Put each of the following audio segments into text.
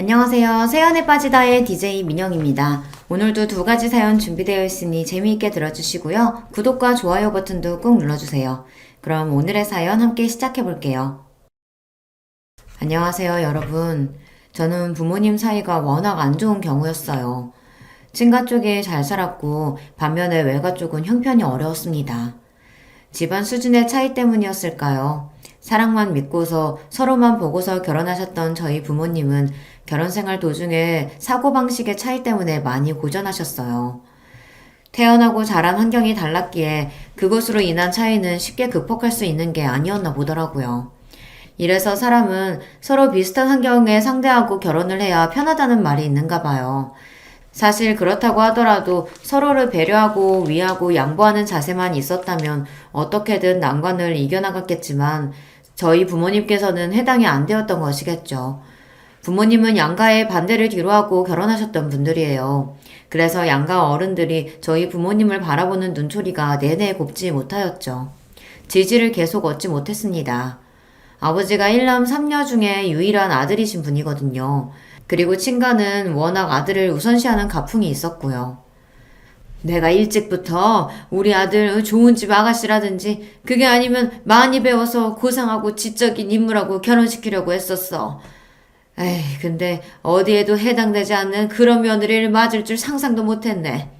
안녕하세요. 세연에 빠지다의 DJ 민영입니다. 오늘도 두 가지 사연 준비되어 있으니 재미있게 들어주시고요. 구독과 좋아요 버튼도 꾹 눌러주세요. 그럼 오늘의 사연 함께 시작해 볼게요. 안녕하세요, 여러분. 저는 부모님 사이가 워낙 안 좋은 경우였어요. 친가 쪽에 잘 살았고 반면에 외가 쪽은 형편이 어려웠습니다. 집안 수준의 차이 때문이었을까요? 사랑만 믿고서 서로만 보고서 결혼하셨던 저희 부모님은 결혼 생활 도중에 사고방식의 차이 때문에 많이 고전하셨어요. 태어나고 자란 환경이 달랐기에 그것으로 인한 차이는 쉽게 극복할 수 있는 게 아니었나 보더라고요. 이래서 사람은 서로 비슷한 환경에 상대하고 결혼을 해야 편하다는 말이 있는가 봐요. 사실 그렇다고 하더라도 서로를 배려하고 위하고 양보하는 자세만 있었다면 어떻게든 난관을 이겨나갔겠지만 저희 부모님께서는 해당이 안 되었던 것이겠죠. 부모님은 양가의 반대를 뒤로하고 결혼하셨던 분들이에요. 그래서 양가 어른들이 저희 부모님을 바라보는 눈초리가 내내 곱지 못하였죠. 지지를 계속 얻지 못했습니다. 아버지가 1남 3녀 중에 유일한 아들이신 분이거든요. 그리고 친가는 워낙 아들을 우선시하는 가풍이 있었고요. 내가 일찍부터 우리 아들 좋은 집 아가씨라든지 그게 아니면 많이 배워서 고상하고 지적인 인물하고 결혼시키려고 했었어. 에이, 근데 어디에도 해당되지 않는 그런 며느리를 맞을 줄 상상도 못했네.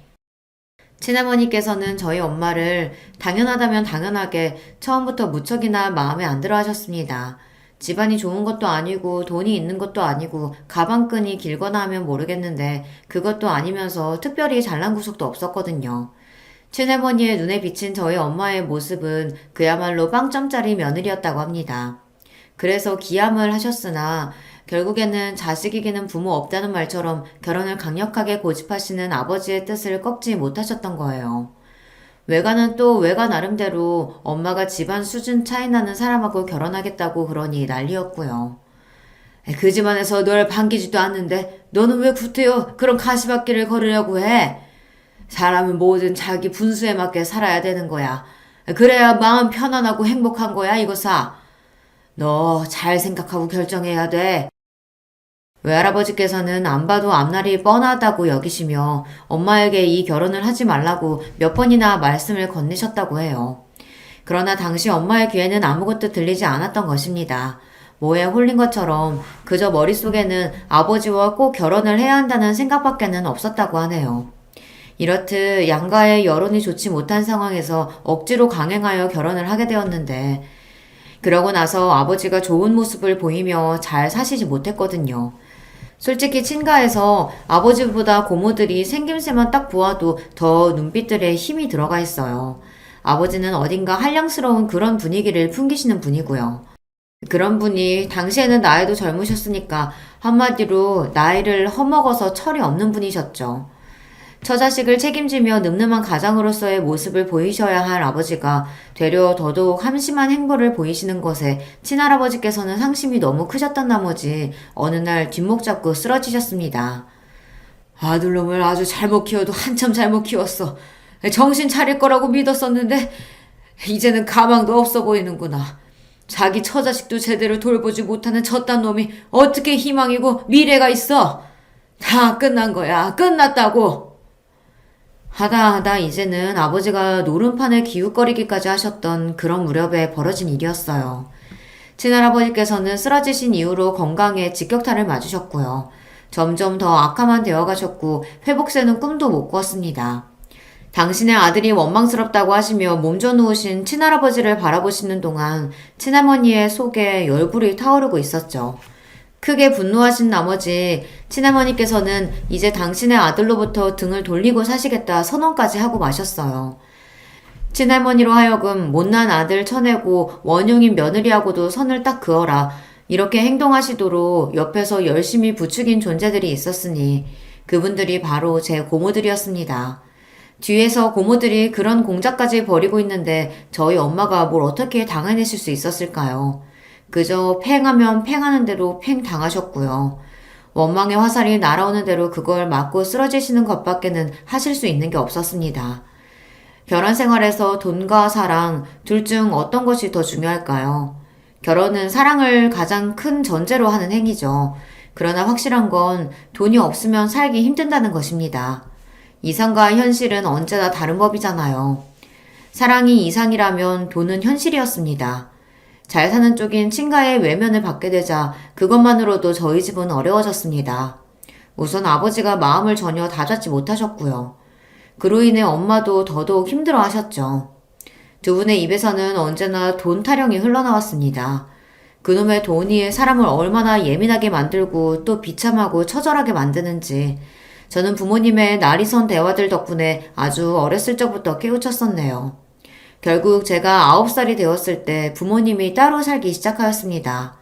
친어머니께서는 저희 엄마를 당연하다면 당연하게 처음부터 무척이나 마음에 안 들어 하셨습니다. 집안이 좋은 것도 아니고 돈이 있는 것도 아니고 가방끈이 길거나 하면 모르겠는데 그것도 아니면서 특별히 잘난 구석도 없었거든요. 친할머니의 눈에 비친 저희 엄마의 모습은 그야말로 빵점짜리 며느리였다고 합니다. 그래서 기함을 하셨으나 결국에는 자식 이기는 부모 없다는 말처럼 결혼을 강력하게 고집하시는 아버지의 뜻을 꺾지 못하셨던 거예요. 외가는 또 외가 나름대로 엄마가 집안 수준 차이 나는 사람하고 결혼하겠다고 그러니 난리였고요. 그 집안에서 널 반기지도 않는데 너는 왜 구태여 그런 가시밭길을 걸으려고 해? 사람은 뭐든 자기 분수에 맞게 살아야 되는 거야. 그래야 마음 편안하고 행복한 거야 이거사. 너 잘 생각하고 결정해야 돼. 외할아버지께서는 안 봐도 앞날이 뻔하다고 여기시며 엄마에게 이 결혼을 하지 말라고 몇 번이나 말씀을 건네셨다고 해요. 그러나 당시 엄마의 귀에는 아무것도 들리지 않았던 것입니다. 뭐에 홀린 것처럼 그저 머릿속에는 아버지와 꼭 결혼을 해야 한다는 생각밖에는 없었다고 하네요. 이렇듯 양가의 여론이 좋지 못한 상황에서 억지로 강행하여 결혼을 하게 되었는데 그러고 나서 아버지가 좋은 모습을 보이며 잘 사시지 못했거든요. 솔직히 친가에서 아버지보다 고모들이 생김새만 딱 보아도 더 눈빛들에 힘이 들어가 있어요. 아버지는 어딘가 한량스러운 그런 분위기를 풍기시는 분이고요. 그런 분이 당시에는 나이도 젊으셨으니까 한마디로 나이를 허먹어서 철이 없는 분이셨죠. 처자식을 책임지며 늠름한 가장으로서의 모습을 보이셔야 할 아버지가 되려 더더욱 한심한 행보를 보이시는 것에 친할아버지께서는 상심이 너무 크셨던 나머지 어느 날 뒷목 잡고 쓰러지셨습니다. 아들놈을 아주 잘못 키워도 한참 잘못 키웠어. 정신 차릴 거라고 믿었었는데 이제는 가망도 없어 보이는구나. 자기 처자식도 제대로 돌보지 못하는 저딴 놈이 어떻게 희망이고 미래가 있어. 다 끝난 거야. 끝났다고. 하다 이제는 아버지가 노름판을 기웃거리기까지 하셨던 그런 무렵에 벌어진 일이었어요. 친할아버지께서는 쓰러지신 이후로 건강에 직격탄을 맞으셨고요. 점점 더 악화만 되어 가셨고 회복세는 꿈도 못 꾸었습니다. 당신의 아들이 원망스럽다고 하시며 몸져 누우신 친할아버지를 바라보시는 동안 친할머니의 속에 열불이 타오르고 있었죠. 크게 분노하신 나머지 친할머니께서는 이제 당신의 아들로부터 등을 돌리고 사시겠다 선언까지 하고 마셨어요. 친할머니로 하여금 못난 아들 쳐내고 원흉인 며느리하고도 선을 딱 그어라. 이렇게 행동하시도록 옆에서 열심히 부추긴 존재들이 있었으니 그분들이 바로 제 고모들이었습니다. 뒤에서 고모들이 그런 공작까지 벌이고 있는데 저희 엄마가 뭘 어떻게 당해내실 수 있었을까요? 그저 팽하면 팽하는 대로 팽 당하셨고요. 원망의 화살이 날아오는 대로 그걸 맞고 쓰러지시는 것밖에는 하실 수 있는 게 없었습니다. 결혼 생활에서 돈과 사랑 둘 중 어떤 것이 더 중요할까요? 결혼은 사랑을 가장 큰 전제로 하는 행위죠. 그러나 확실한 건 돈이 없으면 살기 힘든다는 것입니다. 이상과 현실은 언제나 다른 법이잖아요. 사랑이 이상이라면 돈은 현실이었습니다. 잘 사는 쪽인 친가의 외면을 받게 되자 그것만으로도 저희 집은 어려워졌습니다. 우선 아버지가 마음을 전혀 다잡지 못하셨고요. 그로 인해 엄마도 더더욱 힘들어 하셨죠. 두 분의 입에서는 언제나 돈 타령이 흘러나왔습니다. 그놈의 돈이 사람을 얼마나 예민하게 만들고 또 비참하고 처절하게 만드는지 저는 부모님의 날이 선 대화들 덕분에 아주 어렸을 적부터 깨우쳤었네요. 결국 제가 9살이 되었을 때 부모님이 따로 살기 시작하였습니다.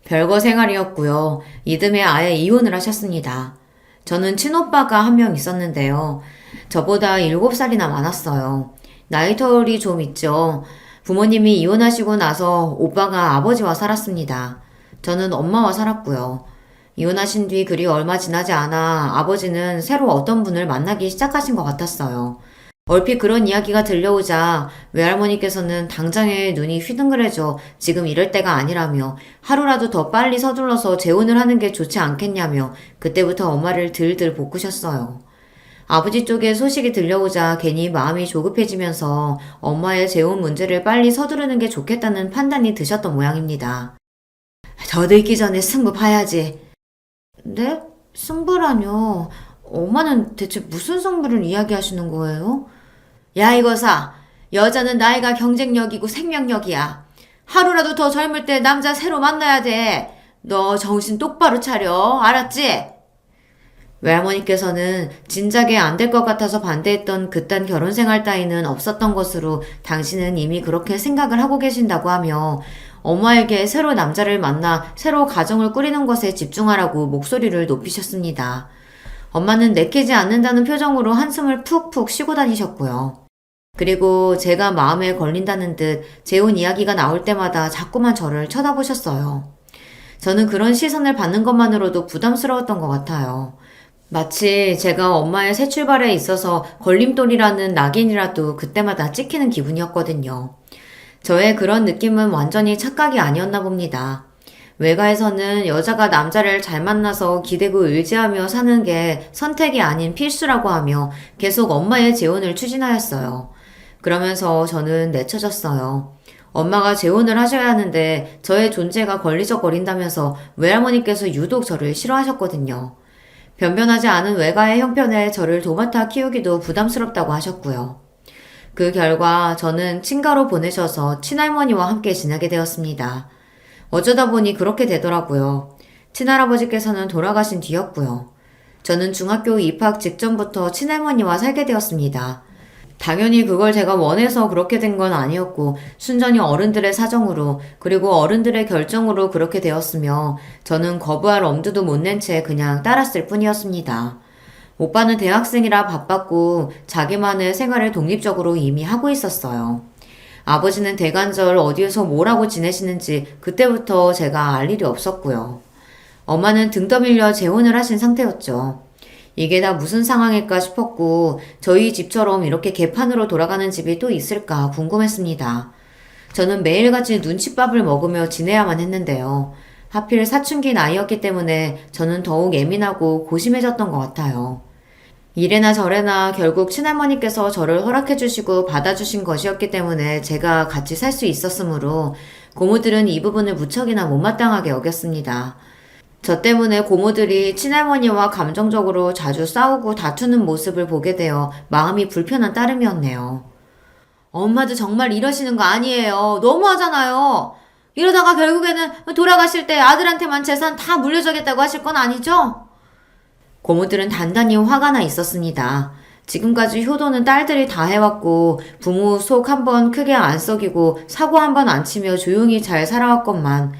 별거 생활이었고요. 이듬해 아예 이혼을 하셨습니다. 저는 친오빠가 한 명 있었는데요. 저보다 7살이나 많았어요. 나이 터울이 좀 있죠. 부모님이 이혼하시고 나서 오빠가 아버지와 살았습니다. 저는 엄마와 살았고요. 이혼하신 뒤 그리 얼마 지나지 않아 아버지는 새로 어떤 분을 만나기 시작하신 것 같았어요. 얼핏 그런 이야기가 들려오자 외할머니께서는 당장에 눈이 휘둥그레져 지금 이럴 때가 아니라며 하루라도 더 빨리 서둘러서 재혼을 하는 게 좋지 않겠냐며 그때부터 엄마를 들들 볶으셨어요. 아버지 쪽에 소식이 들려오자 괜히 마음이 조급해지면서 엄마의 재혼 문제를 빨리 서두르는 게 좋겠다는 판단이 드셨던 모양입니다. 더 늦기 전에 승부 봐야지. 네? 승부라뇨? 엄마는 대체 무슨 승부를 이야기하시는 거예요? 야 이거사, 여자는 나이가 경쟁력이고 생명력이야. 하루라도 더 젊을 때 남자 새로 만나야 돼. 너 정신 똑바로 차려, 알았지? 외할머니께서는 진작에 안 될 것 같아서 반대했던 그딴 결혼 생활 따위는 없었던 것으로 당신은 이미 그렇게 생각을 하고 계신다고 하며 엄마에게 새로 남자를 만나 새로 가정을 꾸리는 것에 집중하라고 목소리를 높이셨습니다. 엄마는 내키지 않는다는 표정으로 한숨을 푹푹 쉬고 다니셨고요. 그리고 제가 마음에 걸린다는 듯 재혼 이야기가 나올 때마다 자꾸만 저를 쳐다보셨어요. 저는 그런 시선을 받는 것만으로도 부담스러웠던 것 같아요. 마치 제가 엄마의 새 출발에 있어서 걸림돌이라는 낙인이라도 그때마다 찍히는 기분이었거든요. 저의 그런 느낌은 완전히 착각이 아니었나 봅니다. 외가에서는 여자가 남자를 잘 만나서 기대고 의지하며 사는 게 선택이 아닌 필수라고 하며 계속 엄마의 재혼을 추진하였어요. 그러면서 저는 내쳐졌어요. 엄마가 재혼을 하셔야 하는데 저의 존재가 걸리적거린다면서 외할머니께서 유독 저를 싫어하셨거든요. 변변하지 않은 외가의 형편에 저를 도맡아 키우기도 부담스럽다고 하셨고요. 그 결과 저는 친가로 보내셔서 친할머니와 함께 지내게 되었습니다. 어쩌다 보니 그렇게 되더라고요. 친할아버지께서는 돌아가신 뒤였고요. 저는 중학교 입학 직전부터 친할머니와 살게 되었습니다. 당연히 그걸 제가 원해서 그렇게 된 건 아니었고 순전히 어른들의 사정으로 그리고 어른들의 결정으로 그렇게 되었으며 저는 거부할 엄두도 못 낸 채 그냥 따랐을 뿐이었습니다. 오빠는 대학생이라 바빴고 자기만의 생활을 독립적으로 이미 하고 있었어요. 아버지는 대관절 어디에서 뭘 하고 지내시는지 그때부터 제가 알 일이 없었고요. 엄마는 등 떠밀려 재혼을 하신 상태였죠. 이게 다 무슨 상황일까 싶었고 저희 집처럼 이렇게 개판으로 돌아가는 집이 또 있을까 궁금했습니다. 저는 매일같이 눈칫밥을 먹으며 지내야만 했는데요. 하필 사춘기 나이였기 때문에 저는 더욱 예민하고 고심해졌던 것 같아요. 이래나 저래나 결국 친할머니께서 저를 허락해주시고 받아주신 것이었기 때문에 제가 같이 살 수 있었으므로 고모들은 이 부분을 무척이나 못마땅하게 여겼습니다. 저 때문에 고모들이 친할머니와 감정적으로 자주 싸우고 다투는 모습을 보게 되어 마음이 불편한 따름이었네요. 엄마도 정말 이러시는 거 아니에요. 너무하잖아요. 이러다가 결국에는 돌아가실 때 아들한테만 재산 다 물려주겠다고 하실 건 아니죠? 고모들은 단단히 화가 나 있었습니다. 지금까지 효도는 딸들이 다 해왔고 부모 속 한 번 크게 안 썩이고 사고 한 번 안 치며 조용히 잘 살아왔건만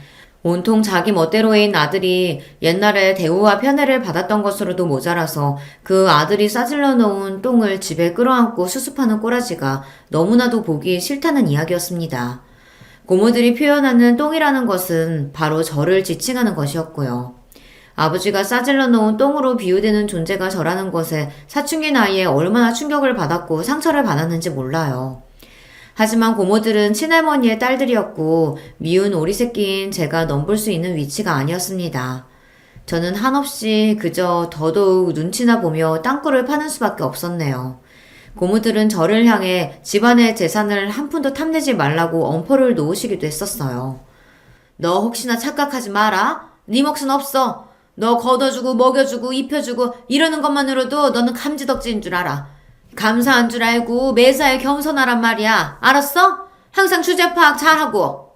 온통 자기 멋대로인 아들이 옛날에 대우와 편애를 받았던 것으로도 모자라서 그 아들이 싸질러 놓은 똥을 집에 끌어안고 수습하는 꼬라지가 너무나도 보기 싫다는 이야기였습니다. 고모들이 표현하는 똥이라는 것은 바로 저를 지칭하는 것이었고요. 아버지가 싸질러 놓은 똥으로 비유되는 존재가 저라는 것에 사춘기 나이에 얼마나 충격을 받았고 상처를 받았는지 몰라요. 하지만 고모들은 친할머니의 딸들이었고 미운 오리새끼인 제가 넘볼 수 있는 위치가 아니었습니다. 저는 한없이 그저 더더욱 눈치나 보며 땅굴을 파는 수밖에 없었네요. 고모들은 저를 향해 집안의 재산을 한 푼도 탐내지 말라고 엄포를 놓으시기도 했었어요. 너 혹시나 착각하지 마라. 네 몫은 없어. 너 걷어주고 먹여주고 입혀주고 이러는 것만으로도 너는 감지덕지인 줄 알아. 감사한 줄 알고 매사에 겸손하란 말이야. 알았어? 항상 주제 파악 잘하고.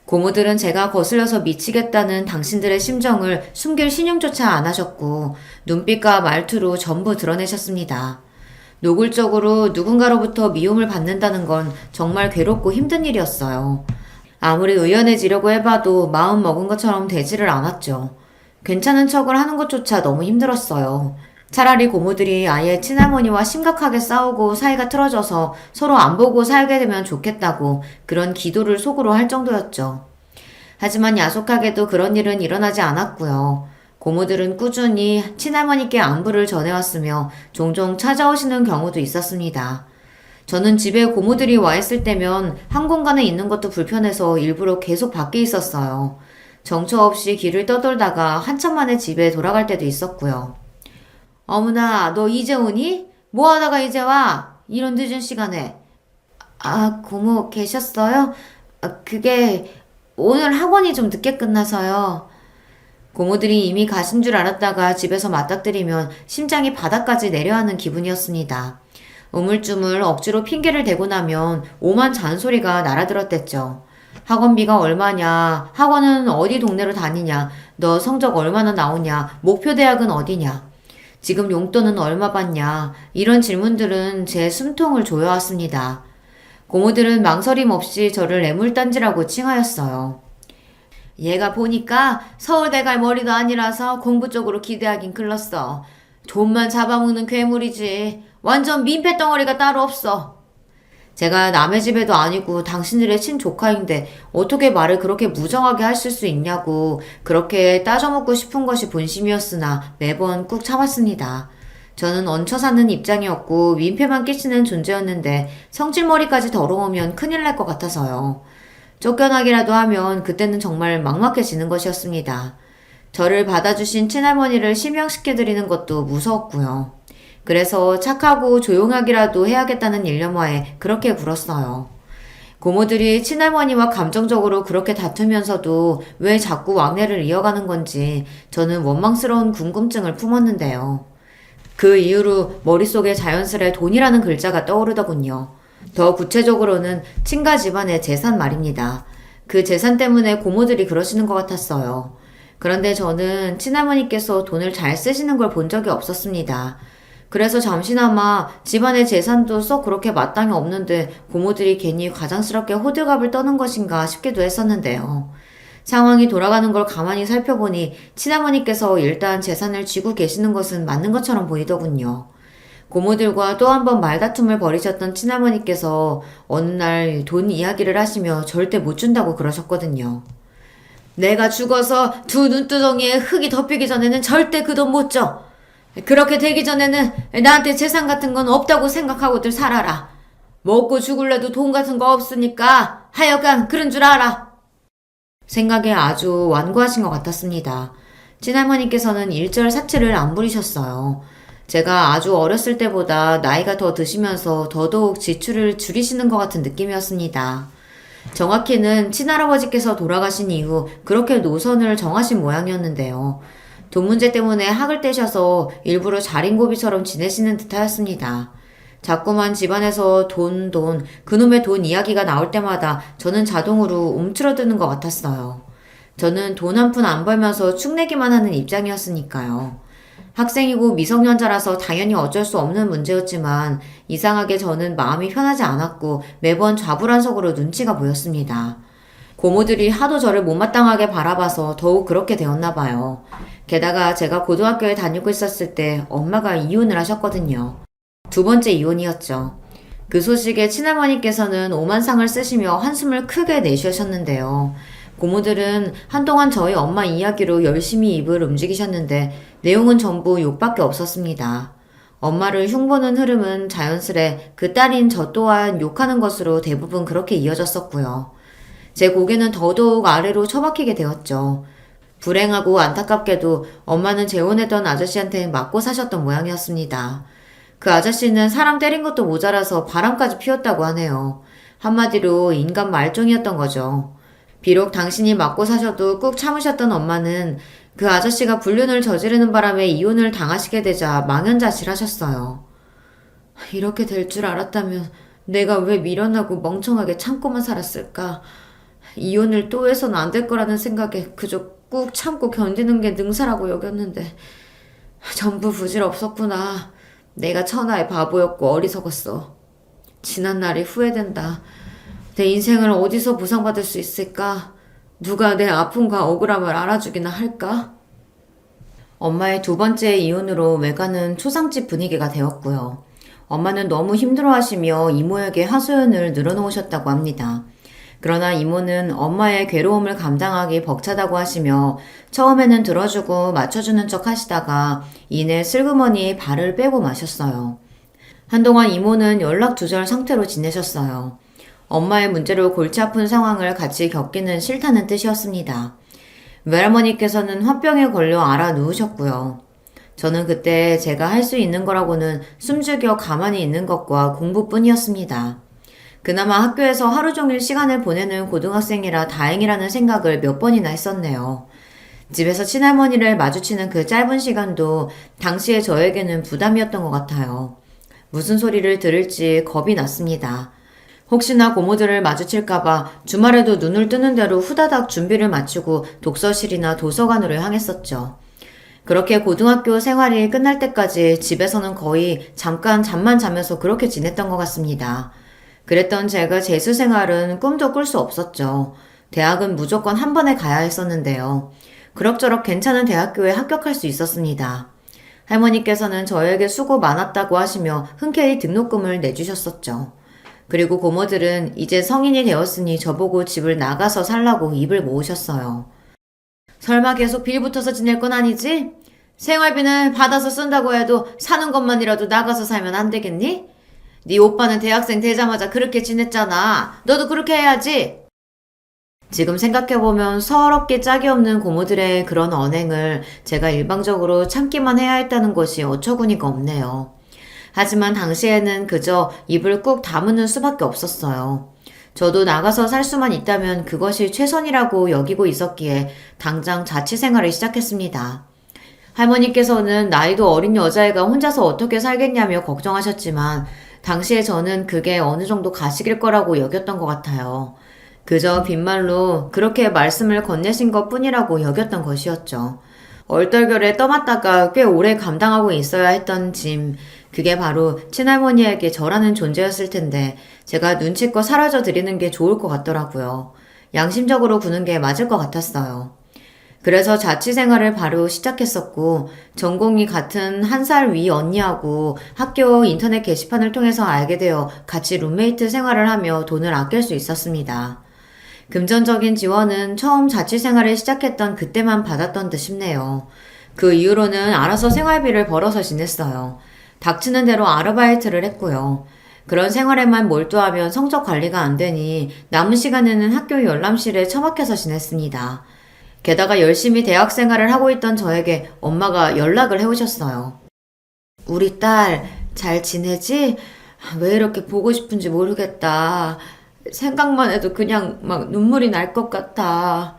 고모들은 제가 거슬려서 미치겠다는 당신들의 심정을 숨길 신용조차 안 하셨고 눈빛과 말투로 전부 드러내셨습니다. 노골적으로 누군가로부터 미움을 받는다는 건 정말 괴롭고 힘든 일이었어요. 아무리 의연해지려고 해봐도 마음 먹은 것처럼 되지를 않았죠. 괜찮은 척을 하는 것조차 너무 힘들었어요. 차라리 고모들이 아예 친할머니와 심각하게 싸우고 사이가 틀어져서 서로 안 보고 살게 되면 좋겠다고 그런 기도를 속으로 할 정도였죠. 하지만 야속하게도 그런 일은 일어나지 않았고요. 고모들은 꾸준히 친할머니께 안부를 전해왔으며 종종 찾아오시는 경우도 있었습니다. 저는 집에 고모들이 와 있을 때면 한 공간에 있는 것도 불편해서 일부러 계속 밖에 있었어요. 정처 없이 길을 떠돌다가 한참 만에 집에 돌아갈 때도 있었고요. 어머나, 너 이제 오니? 뭐 하다가 이제 와? 이런 늦은 시간에. 아, 고모 계셨어요? 그게 오늘 학원이 좀 늦게 끝나서요. 고모들이 이미 가신 줄 알았다가 집에서 맞닥뜨리면 심장이 바닥까지 내려앉는 기분이었습니다. 우물쭈물 억지로 핑계를 대고 나면 오만 잔소리가 날아들었댔죠. 학원비가 얼마냐, 학원은 어디 동네로 다니냐, 너 성적 얼마나 나오냐, 목표 대학은 어디냐, 지금 용돈은 얼마 받냐, 이런 질문들은 제 숨통을 조여왔습니다. 고모들은 망설임 없이 저를 애물단지라고 칭하였어요. 얘가 보니까 서울대 갈 머리도 아니라서 공부 쪽으로 기대하긴 글렀어. 돈만 잡아먹는 괴물이지. 완전 민폐 덩어리가 따로 없어. 제가 남의 집에도 아니고 당신들의 친조카인데 어떻게 말을 그렇게 무정하게 하실 수 있냐고 그렇게 따져먹고 싶은 것이 본심이었으나 매번 꾹 참았습니다. 저는 얹혀 사는 입장이었고 민폐만 끼치는 존재였는데 성질머리까지 더러우면 큰일 날 것 같아서요. 쫓겨나기라도 하면 그때는 정말 막막해지는 것이었습니다. 저를 받아주신 친할머니를 실명시켜드리는 것도 무서웠고요. 그래서 착하고 조용하기라도 해야겠다는 일념하에 그렇게 굴었어요. 고모들이 친할머니와 감정적으로 그렇게 다투면서도 왜 자꾸 왕래를 이어가는 건지 저는 원망스러운 궁금증을 품었는데요. 그 이후로 머릿속에 자연스레 돈이라는 글자가 떠오르더군요. 더 구체적으로는 친가 집안의 재산 말입니다. 그 재산 때문에 고모들이 그러시는 것 같았어요. 그런데 저는 친할머니께서 돈을 잘 쓰시는 걸 본 적이 없었습니다. 그래서 잠시나마 집안의 재산도 썩 그렇게 마땅히 없는데 고모들이 괜히 가장스럽게 호들갑을 떠는 것인가 싶기도 했었는데요. 상황이 돌아가는 걸 가만히 살펴보니 친할머니께서 일단 재산을 쥐고 계시는 것은 맞는 것처럼 보이더군요. 고모들과 또 한 번 말다툼을 벌이셨던 친할머니께서 어느 날 돈 이야기를 하시며 절대 못 준다고 그러셨거든요. 내가 죽어서 두 눈두덩이에 흙이 덮이기 전에는 절대 그 돈 못 줘. 그렇게 되기 전에는 나한테 재산 같은 건 없다고 생각하고들 살아라. 먹고 죽을래도 돈 같은 거 없으니까 하여간 그런 줄 알아. 생각에 아주 완고하신 것 같았습니다. 친할머니께서는 일절사치를 안 부리셨어요. 제가 아주 어렸을 때보다 나이가 더 드시면서 더더욱 지출을 줄이시는 것 같은 느낌이었습니다. 정확히는 친할아버지께서 돌아가신 이후 그렇게 노선을 정하신 모양이었는데요. 돈 문제 때문에 학을 떼셔서 일부러 자린고비처럼 지내시는 듯하였습니다. 자꾸만 집안에서 돈, 그놈의 돈 이야기가 나올 때마다 저는 자동으로 움츠러드는 것 같았어요. 저는 돈 한 푼 안 벌면서 축내기만 하는 입장이었으니까요. 학생이고 미성년자라서 당연히 어쩔 수 없는 문제였지만 이상하게 저는 마음이 편하지 않았고 매번 좌불안석으로 눈치가 보였습니다. 고모들이 하도 저를 못마땅하게 바라봐서 더욱 그렇게 되었나 봐요. 게다가 제가 고등학교에 다니고 있었을 때 엄마가 이혼을 하셨거든요. 두 번째 이혼이었죠. 그 소식에 친할머니께서는 오만상을 쓰시며 한숨을 크게 내쉬셨는데요. 고모들은 한동안 저희 엄마 이야기로 열심히 입을 움직이셨는데 내용은 전부 욕밖에 없었습니다. 엄마를 흉보는 흐름은 자연스레 그 딸인 저 또한 욕하는 것으로 대부분 그렇게 이어졌었고요. 제 고개는 더더욱 아래로 처박히게 되었죠. 불행하고 안타깝게도 엄마는 재혼했던 아저씨한테 맞고 사셨던 모양이었습니다. 그 아저씨는 사람 때린 것도 모자라서 바람까지 피웠다고 하네요. 한마디로 인간 말종이었던 거죠. 비록 당신이 맞고 사셔도 꾹 참으셨던 엄마는 그 아저씨가 불륜을 저지르는 바람에 이혼을 당하시게 되자 망연자실하셨어요. 이렇게 될 줄 알았다면 내가 왜 미련하고 멍청하게 참고만 살았을까? 이혼을 또 해서는 안 될 거라는 생각에 그저 꾹 참고 견디는 게 능사라고 여겼는데 전부 부질없었구나. 내가 천하의 바보였고 어리석었어. 지난 날이 후회된다. 내 인생을 어디서 보상받을 수 있을까? 누가 내 아픔과 억울함을 알아주기나 할까? 엄마의 두 번째 이혼으로 외가는 초상집 분위기가 되었고요. 엄마는 너무 힘들어하시며 이모에게 하소연을 늘어놓으셨다고 합니다. 그러나 이모는 엄마의 괴로움을 감당하기 벅차다고 하시며 처음에는 들어주고 맞춰주는 척 하시다가 이내 슬그머니 발을 빼고 마셨어요. 한동안 이모는 연락두절 상태로 지내셨어요. 엄마의 문제로 골치 아픈 상황을 같이 겪기는 싫다는 뜻이었습니다. 외할머니께서는 화병에 걸려 알아 누우셨고요. 저는 그때 제가 할 수 있는 거라고는 숨죽여 가만히 있는 것과 공부뿐이었습니다. 그나마 학교에서 하루 종일 시간을 보내는 고등학생이라 다행이라는 생각을 몇 번이나 했었네요. 집에서 친할머니를 마주치는 그 짧은 시간도 당시에 저에게는 부담이었던 것 같아요. 무슨 소리를 들을지 겁이 났습니다. 혹시나 고모들을 마주칠까봐 주말에도 눈을 뜨는 대로 후다닥 준비를 마치고 독서실이나 도서관으로 향했었죠. 그렇게 고등학교 생활이 끝날 때까지 집에서는 거의 잠깐 잠만 자면서 그렇게 지냈던 것 같습니다. 그랬던 제가 재수 생활은 꿈도 꿀 수 없었죠. 대학은 무조건 한 번에 가야 했었는데요. 그럭저럭 괜찮은 대학교에 합격할 수 있었습니다. 할머니께서는 저에게 수고 많았다고 하시며 흔쾌히 등록금을 내주셨었죠. 그리고 고모들은 이제 성인이 되었으니 저보고 집을 나가서 살라고 입을 모으셨어요. 설마 계속 빌 붙어서 지낼 건 아니지? 생활비는 받아서 쓴다고 해도 사는 것만이라도 나가서 살면 안 되겠니? 네 오빠는 대학생 되자마자 그렇게 지냈잖아. 너도 그렇게 해야지. 지금 생각해보면 서럽게 짝이 없는 고모들의 그런 언행을 제가 일방적으로 참기만 해야 했다는 것이 어처구니가 없네요. 하지만 당시에는 그저 입을 꾹 다무는 수밖에 없었어요. 저도 나가서 살 수만 있다면 그것이 최선이라고 여기고 있었기에 당장 자취생활을 시작했습니다. 할머니께서는 나이도 어린 여자애가 혼자서 어떻게 살겠냐며 걱정하셨지만 당시에 저는 그게 어느 정도 가식일 거라고 여겼던 것 같아요. 그저 빈말로 그렇게 말씀을 건네신 것 뿐이라고 여겼던 것이었죠. 얼떨결에 떠맡다가 꽤 오래 감당하고 있어야 했던 짐, 그게 바로 친할머니에게 저라는 존재였을 텐데 제가 눈치껏 사라져 드리는 게 좋을 것 같더라고요. 양심적으로 구는 게 맞을 것 같았어요. 그래서 자취생활을 바로 시작했었고 전공이 같은 한 살 위 언니하고 학교 인터넷 게시판을 통해서 알게 되어 같이 룸메이트 생활을 하며 돈을 아낄 수 있었습니다. 금전적인 지원은 처음 자취생활을 시작했던 그때만 받았던 듯 싶네요. 그 이후로는 알아서 생활비를 벌어서 지냈어요. 닥치는 대로 아르바이트를 했고요. 그런 생활에만 몰두하면 성적 관리가 안 되니 남은 시간에는 학교 열람실에 처박혀서 지냈습니다. 게다가 열심히 대학 생활을 하고 있던 저에게 엄마가 연락을 해오셨어요. 우리 딸 잘 지내지? 왜 이렇게 보고 싶은지 모르겠다. 생각만 해도 그냥 막 눈물이 날 것 같아.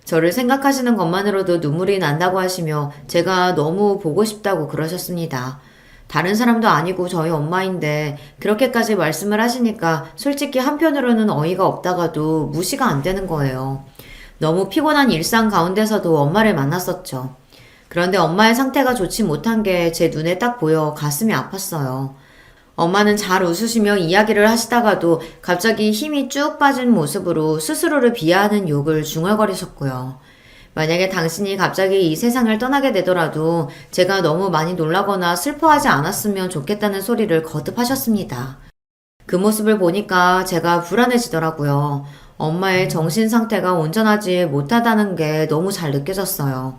저를 생각하시는 것만으로도 눈물이 난다고 하시며 제가 너무 보고 싶다고 그러셨습니다. 다른 사람도 아니고 저희 엄마인데 그렇게까지 말씀을 하시니까 솔직히 한편으로는 어이가 없다가도 무시가 안 되는 거예요. 너무 피곤한 일상 가운데서도 엄마를 만났었죠. 그런데 엄마의 상태가 좋지 못한 게 제 눈에 딱 보여 가슴이 아팠어요. 엄마는 잘 웃으시며 이야기를 하시다가도 갑자기 힘이 쭉 빠진 모습으로 스스로를 비하하는 욕을 중얼거리셨고요. 만약에 당신이 갑자기 이 세상을 떠나게 되더라도 제가 너무 많이 놀라거나 슬퍼하지 않았으면 좋겠다는 소리를 거듭하셨습니다. 그 모습을 보니까 제가 불안해지더라고요. 엄마의 정신 상태가 온전하지 못하다는 게 너무 잘 느껴졌어요.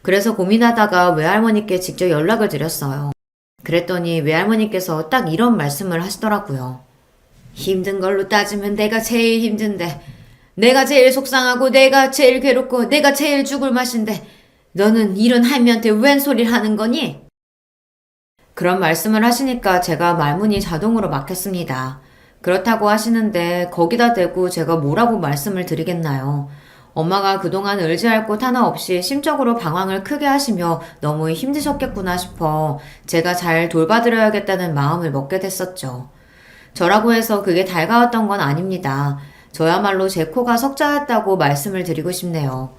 그래서 고민하다가 외할머니께 직접 연락을 드렸어요. 그랬더니 외할머니께서 딱 이런 말씀을 하시더라고요. 힘든 걸로 따지면 내가 제일 힘든데 내가 제일 속상하고 내가 제일 괴롭고 내가 제일 죽을 맛인데 너는 이런 할미한테 웬 소리를 하는 거니? 그런 말씀을 하시니까 제가 말문이 자동으로 막혔습니다. 그렇다고 하시는데 거기다 대고 제가 뭐라고 말씀을 드리겠나요? 엄마가 그동안 의지할 곳 하나 없이 심적으로 방황을 크게 하시며 너무 힘드셨겠구나 싶어 제가 잘 돌봐드려야겠다는 마음을 먹게 됐었죠. 저라고 해서 그게 달가웠던 건 아닙니다. 저야말로 제 코가 석자였다고 말씀을 드리고 싶네요.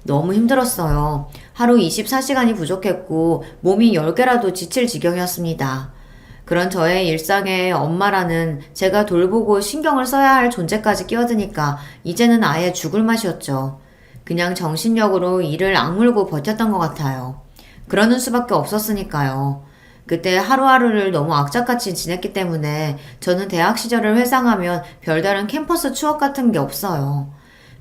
너무 힘들었어요. 하루 24시간이 부족했고 몸이 10개라도 지칠 지경이었습니다. 그런 저의 일상에 엄마라는 제가 돌보고 신경을 써야 할 존재까지 끼어드니까 이제는 아예 죽을 맛이었죠. 그냥 정신력으로 이를 악물고 버텼던 것 같아요. 그러는 수밖에 없었으니까요. 그때 하루하루를 너무 악착같이 지냈기 때문에 저는 대학 시절을 회상하면 별다른 캠퍼스 추억 같은 게 없어요.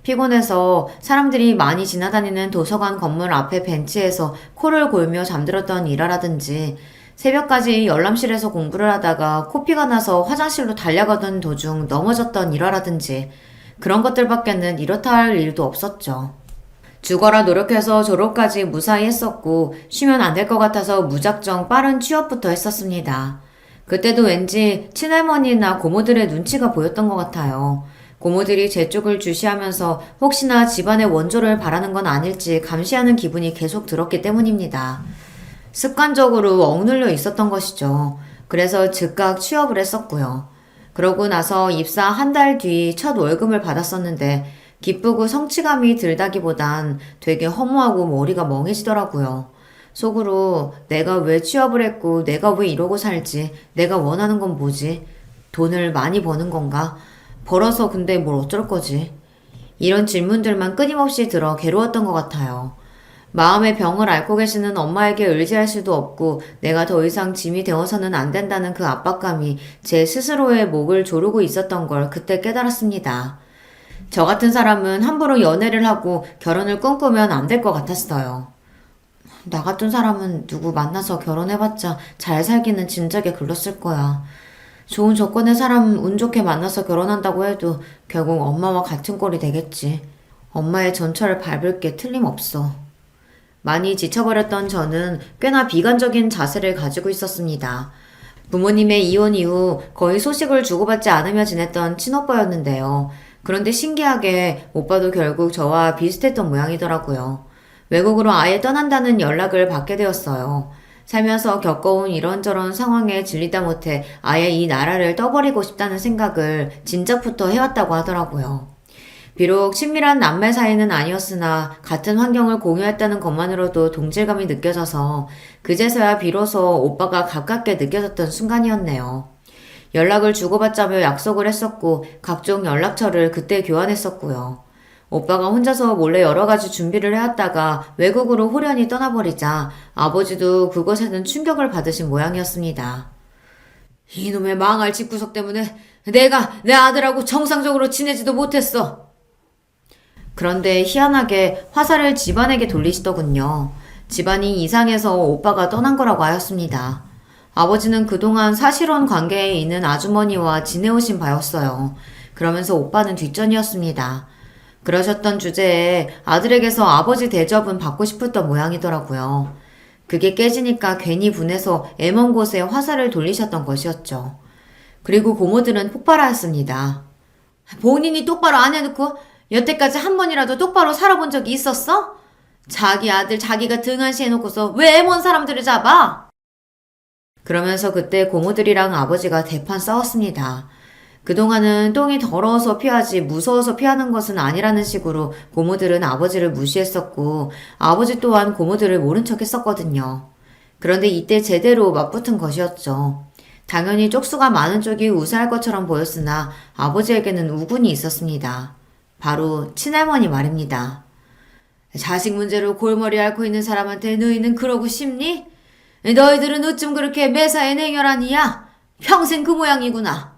피곤해서 사람들이 많이 지나다니는 도서관 건물 앞에 벤치에서 코를 골며 잠들었던 일화라든지 새벽까지 열람실에서 공부를 하다가 코피가 나서 화장실로 달려가던 도중 넘어졌던 일화라든지 그런 것들밖에는 이렇다 할 일도 없었죠. 죽어라 노력해서 졸업까지 무사히 했었고 쉬면 안 될 것 같아서 무작정 빠른 취업부터 했었습니다. 그때도 왠지 친할머니나 고모들의 눈치가 보였던 것 같아요. 고모들이 제 쪽을 주시하면서 혹시나 집안의 원조를 바라는 건 아닐지 감시하는 기분이 계속 들었기 때문입니다. 습관적으로 억눌려 있었던 것이죠. 그래서 즉각 취업을 했었고요. 그러고 나서 입사 한 달 뒤 첫 월급을 받았었는데 기쁘고 성취감이 들다기보단 되게 허무하고 머리가 멍해지더라고요. 속으로 내가 왜 취업을 했고 내가 왜 이러고 살지? 내가 원하는 건 뭐지? 돈을 많이 버는 건가? 벌어서 근데 뭘 어쩔 거지? 이런 질문들만 끊임없이 들어 괴로웠던 것 같아요. 마음의 병을 앓고 계시는 엄마에게 의지할 수도 없고 내가 더 이상 짐이 되어서는 안 된다는 그 압박감이 제 스스로의 목을 조르고 있었던 걸 그때 깨달았습니다. 저 같은 사람은 함부로 연애를 하고 결혼을 꿈꾸면 안 될 것 같았어요. 나 같은 사람은 누구 만나서 결혼해봤자 잘 살기는 진작에 글렀을 거야. 좋은 조건의 사람 운 좋게 만나서 결혼한다고 해도 결국 엄마와 같은 꼴이 되겠지. 엄마의 전철을 밟을 게 틀림없어. 많이 지쳐버렸던 저는 꽤나 비관적인 자세를 가지고 있었습니다. 부모님의 이혼 이후 거의 소식을 주고받지 않으며 지냈던 친오빠였는데요. 그런데 신기하게 오빠도 결국 저와 비슷했던 모양이더라고요. 외국으로 아예 떠난다는 연락을 받게 되었어요. 살면서 겪어온 이런저런 상황에 질리다 못해 아예 이 나라를 떠버리고 싶다는 생각을 진작부터 해왔다고 하더라고요. 비록 친밀한 남매 사이는 아니었으나 같은 환경을 공유했다는 것만으로도 동질감이 느껴져서 그제서야 비로소 오빠가 가깝게 느껴졌던 순간이었네요. 연락을 주고받자며 약속을 했었고 각종 연락처를 그때 교환했었고요. 오빠가 혼자서 몰래 여러 가지 준비를 해왔다가 외국으로 호련히 떠나버리자 아버지도 그것에는 충격을 받으신 모양이었습니다. 이놈의 망할 집구석 때문에 내가 내 아들하고 정상적으로 지내지도 못했어. 그런데 희한하게 화살을 집안에게 돌리시더군요. 집안이 이상해서 오빠가 떠난 거라고 하였습니다. 아버지는 그동안 사실혼 관계에 있는 아주머니와 지내오신 바였어요. 그러면서 오빠는 뒷전이었습니다. 그러셨던 주제에 아들에게서 아버지 대접은 받고 싶었던 모양이더라고요. 그게 깨지니까 괜히 분해서 애먼 곳에 화살을 돌리셨던 것이었죠. 그리고 고모들은 폭발하였습니다. 본인이 똑바로 안 해놓고 여태까지 한 번이라도 똑바로 살아본 적이 있었어? 자기 아들 자기가 등한시 해놓고서 왜 애먼 사람들을 잡아? 그러면서 그때 고모들이랑 아버지가 대판 싸웠습니다. 그동안은 똥이 더러워서 피하지 무서워서 피하는 것은 아니라는 식으로 고모들은 아버지를 무시했었고 아버지 또한 고모들을 모른 척 했었거든요. 그런데 이때 제대로 맞붙은 것이었죠. 당연히 쪽수가 많은 쪽이 우세할 것처럼 보였으나 아버지에게는 우군이 있었습니다. 바로 친할머니 말입니다. 자식 문제로 골머리 앓고 있는 사람한테 너희는 그러고 싶니? 너희들은 어쩜 그렇게 매사에 냉혈하니야? 평생 그 모양이구나.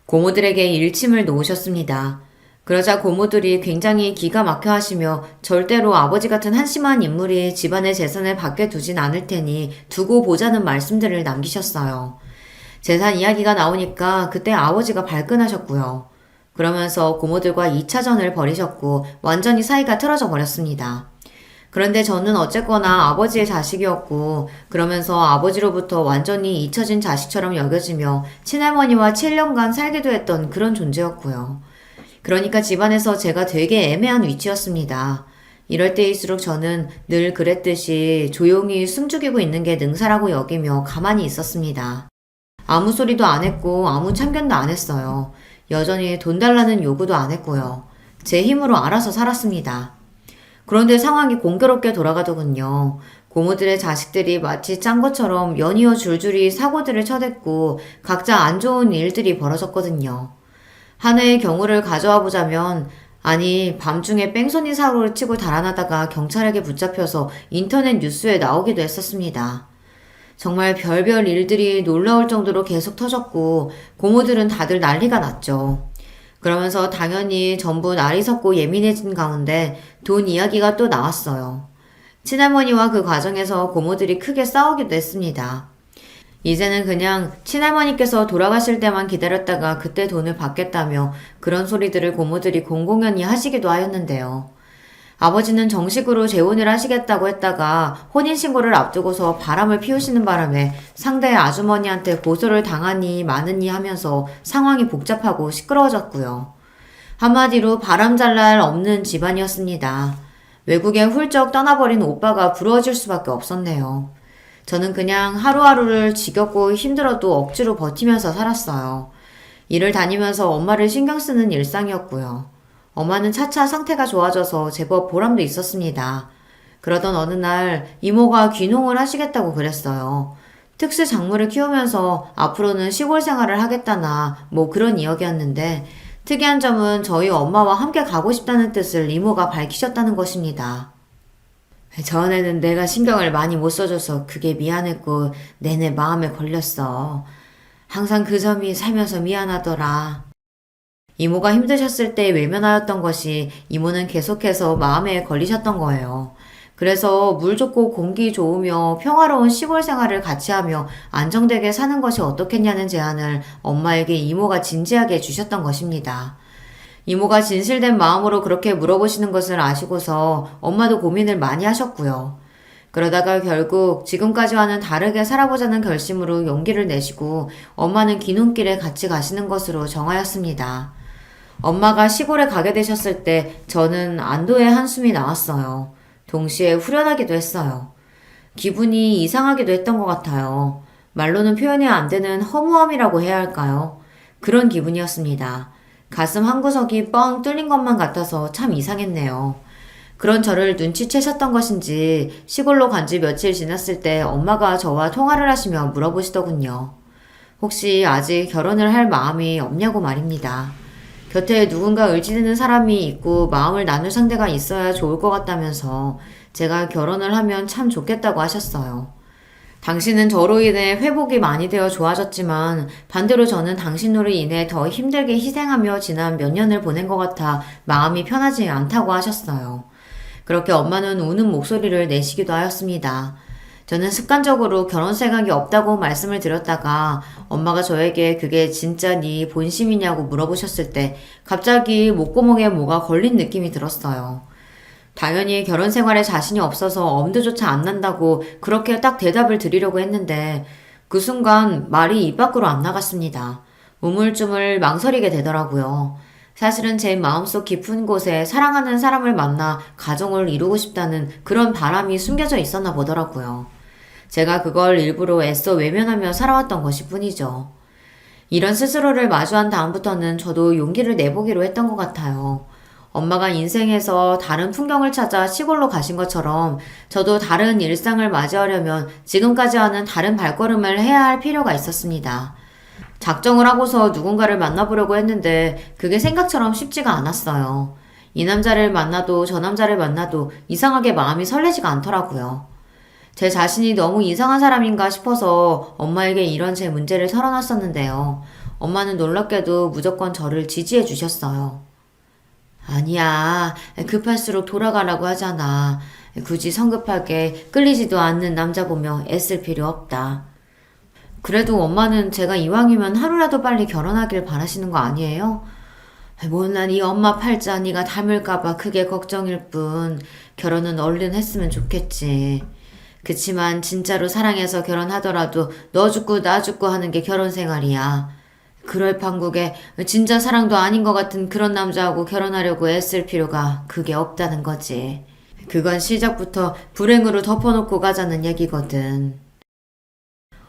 고모들에게 일침을 놓으셨습니다. 그러자 고모들이 굉장히 기가 막혀 하시며 절대로 아버지 같은 한심한 인물이 집안의 재산을 밖에 두진 않을 테니 두고 보자는 말씀들을 남기셨어요. 재산 이야기가 나오니까 그때 아버지가 발끈하셨고요. 그러면서 고모들과 2차전을 벌이셨고 완전히 사이가 틀어져 버렸습니다. 그런데 저는 어쨌거나 아버지의 자식이었고 그러면서 아버지로부터 완전히 잊혀진 자식처럼 여겨지며 친할머니와 7년간 살기도 했던 그런 존재였고요. 그러니까 집안에서 제가 되게 애매한 위치였습니다. 이럴 때일수록 저는 늘 그랬듯이 조용히 숨죽이고 있는 게 능사라고 여기며 가만히 있었습니다. 아무 소리도 안 했고 아무 참견도 안 했어요. 여전히 돈 달라는 요구도 안 했고요. 제 힘으로 알아서 살았습니다. 그런데 상황이 공교롭게 돌아가더군요. 고모들의 자식들이 마치 짠 것처럼 연이어 줄줄이 사고들을 쳐댔고 각자 안 좋은 일들이 벌어졌거든요. 한 해의 경우를 가져와 보자면 아니 밤중에 뺑소니 사고를 치고 달아나다가 경찰에게 붙잡혀서 인터넷 뉴스에 나오기도 했었습니다. 정말 별별 일들이 놀라울 정도로 계속 터졌고 고모들은 다들 난리가 났죠. 그러면서 당연히 전부 날이 섰고 예민해진 가운데 돈 이야기가 또 나왔어요. 친할머니와 그 과정에서 고모들이 크게 싸우기도 했습니다. 이제는 그냥 친할머니께서 돌아가실 때만 기다렸다가 그때 돈을 받겠다며 그런 소리들을 고모들이 공공연히 하시기도 하였는데요. 아버지는 정식으로 재혼을 하시겠다고 했다가 혼인신고를 앞두고서 바람을 피우시는 바람에 상대 아주머니한테 고소를 당하니 마느니 하면서 상황이 복잡하고 시끄러워졌고요. 한마디로 바람잘 날 없는 집안이었습니다. 외국에 훌쩍 떠나버린 오빠가 부러워질 수밖에 없었네요. 저는 그냥 하루하루를 지겹고 힘들어도 억지로 버티면서 살았어요. 일을 다니면서 엄마를 신경 쓰는 일상이었고요. 엄마는 차차 상태가 좋아져서 제법 보람도 있었습니다. 그러던 어느 날 이모가 귀농을 하시겠다고 그랬어요. 특수 작물을 키우면서 앞으로는 시골 생활을 하겠다나 뭐 그런 이야기였는데 특이한 점은 저희 엄마와 함께 가고 싶다는 뜻을 이모가 밝히셨다는 것입니다. 전에는 내가 신경을 많이 못 써줘서 그게 미안했고 내내 마음에 걸렸어. 항상 그 점이 살면서 미안하더라. 이모가 힘드셨을 때 외면하였던 것이 이모는 계속해서 마음에 걸리셨던 거예요. 그래서 물 좋고 공기 좋으며 평화로운 시골 생활을 같이 하며 안정되게 사는 것이 어떻겠냐는 제안을 엄마에게 이모가 진지하게 주셨던 것입니다. 이모가 진실된 마음으로 그렇게 물어보시는 것을 아시고서 엄마도 고민을 많이 하셨고요. 그러다가 결국 지금까지와는 다르게 살아보자는 결심으로 용기를 내시고 엄마는 귀농길에 같이 가시는 것으로 정하였습니다. 엄마가 시골에 가게 되셨을 때 저는 안도의 한숨이 나왔어요. 동시에 후련하기도 했어요. 기분이 이상하기도 했던 것 같아요. 말로는 표현이 안 되는 허무함이라고 해야 할까요? 그런 기분이었습니다. 가슴 한구석이 뻥 뚫린 것만 같아서 참 이상했네요. 그런 저를 눈치채셨던 것인지 시골로 간 지 며칠 지났을 때 엄마가 저와 통화를 하시며 물어보시더군요. 혹시 아직 결혼을 할 마음이 없냐고 말입니다. 곁에 누군가 의지되는 사람이 있고 마음을 나눌 상대가 있어야 좋을 것 같다면서 제가 결혼을 하면 참 좋겠다고 하셨어요. 당신은 저로 인해 회복이 많이 되어 좋아졌지만 반대로 저는 당신으로 인해 더 힘들게 희생하며 지난 몇 년을 보낸 것 같아 마음이 편하지 않다고 하셨어요. 그렇게 엄마는 우는 목소리를 내시기도 하였습니다. 저는 습관적으로 결혼 생각이 없다고 말씀을 드렸다가 엄마가 저에게 그게 진짜 네 본심이냐고 물어보셨을 때 갑자기 목구멍에 뭐가 걸린 느낌이 들었어요. 당연히 결혼 생활에 자신이 없어서 엄두조차 안 난다고 그렇게 딱 대답을 드리려고 했는데 그 순간 말이 입 밖으로 안 나갔습니다. 우물쭈물 망설이게 되더라고요. 사실은 제 마음속 깊은 곳에 사랑하는 사람을 만나 가정을 이루고 싶다는 그런 바람이 숨겨져 있었나 보더라고요. 제가 그걸 일부러 애써 외면하며 살아왔던 것일 뿐이죠. 이런 스스로를 마주한 다음부터는 저도 용기를 내보기로 했던 것 같아요. 엄마가 인생에서 다른 풍경을 찾아 시골로 가신 것처럼 저도 다른 일상을 맞이하려면 지금까지와는 다른 발걸음을 해야 할 필요가 있었습니다. 작정을 하고서 누군가를 만나보려고 했는데 그게 생각처럼 쉽지가 않았어요. 이 남자를 만나도 저 남자를 만나도 이상하게 마음이 설레지가 않더라고요. 제 자신이 너무 이상한 사람인가 싶어서 엄마에게 이런 제 문제를 털어놨었는데요. 엄마는 놀랍게도 무조건 저를 지지해 주셨어요. 아니야, 급할수록 돌아가라고 하잖아. 굳이 성급하게 끌리지도 않는 남자 보며 애쓸 필요 없다. 그래도 엄마는 제가 이왕이면 하루라도 빨리 결혼하길 바라시는 거 아니에요? 못난 이 엄마 팔자 네가 닮을까봐 그게 걱정일 뿐 결혼은 얼른 했으면 좋겠지. 그치만 진짜로 사랑해서 결혼하더라도 너 죽고 나 죽고 하는 게 결혼 생활이야. 그럴 판국에 진짜 사랑도 아닌 것 같은 그런 남자하고 결혼하려고 애쓸 필요가 그게 없다는 거지. 그건 시작부터 불행으로 덮어놓고 가자는 얘기거든.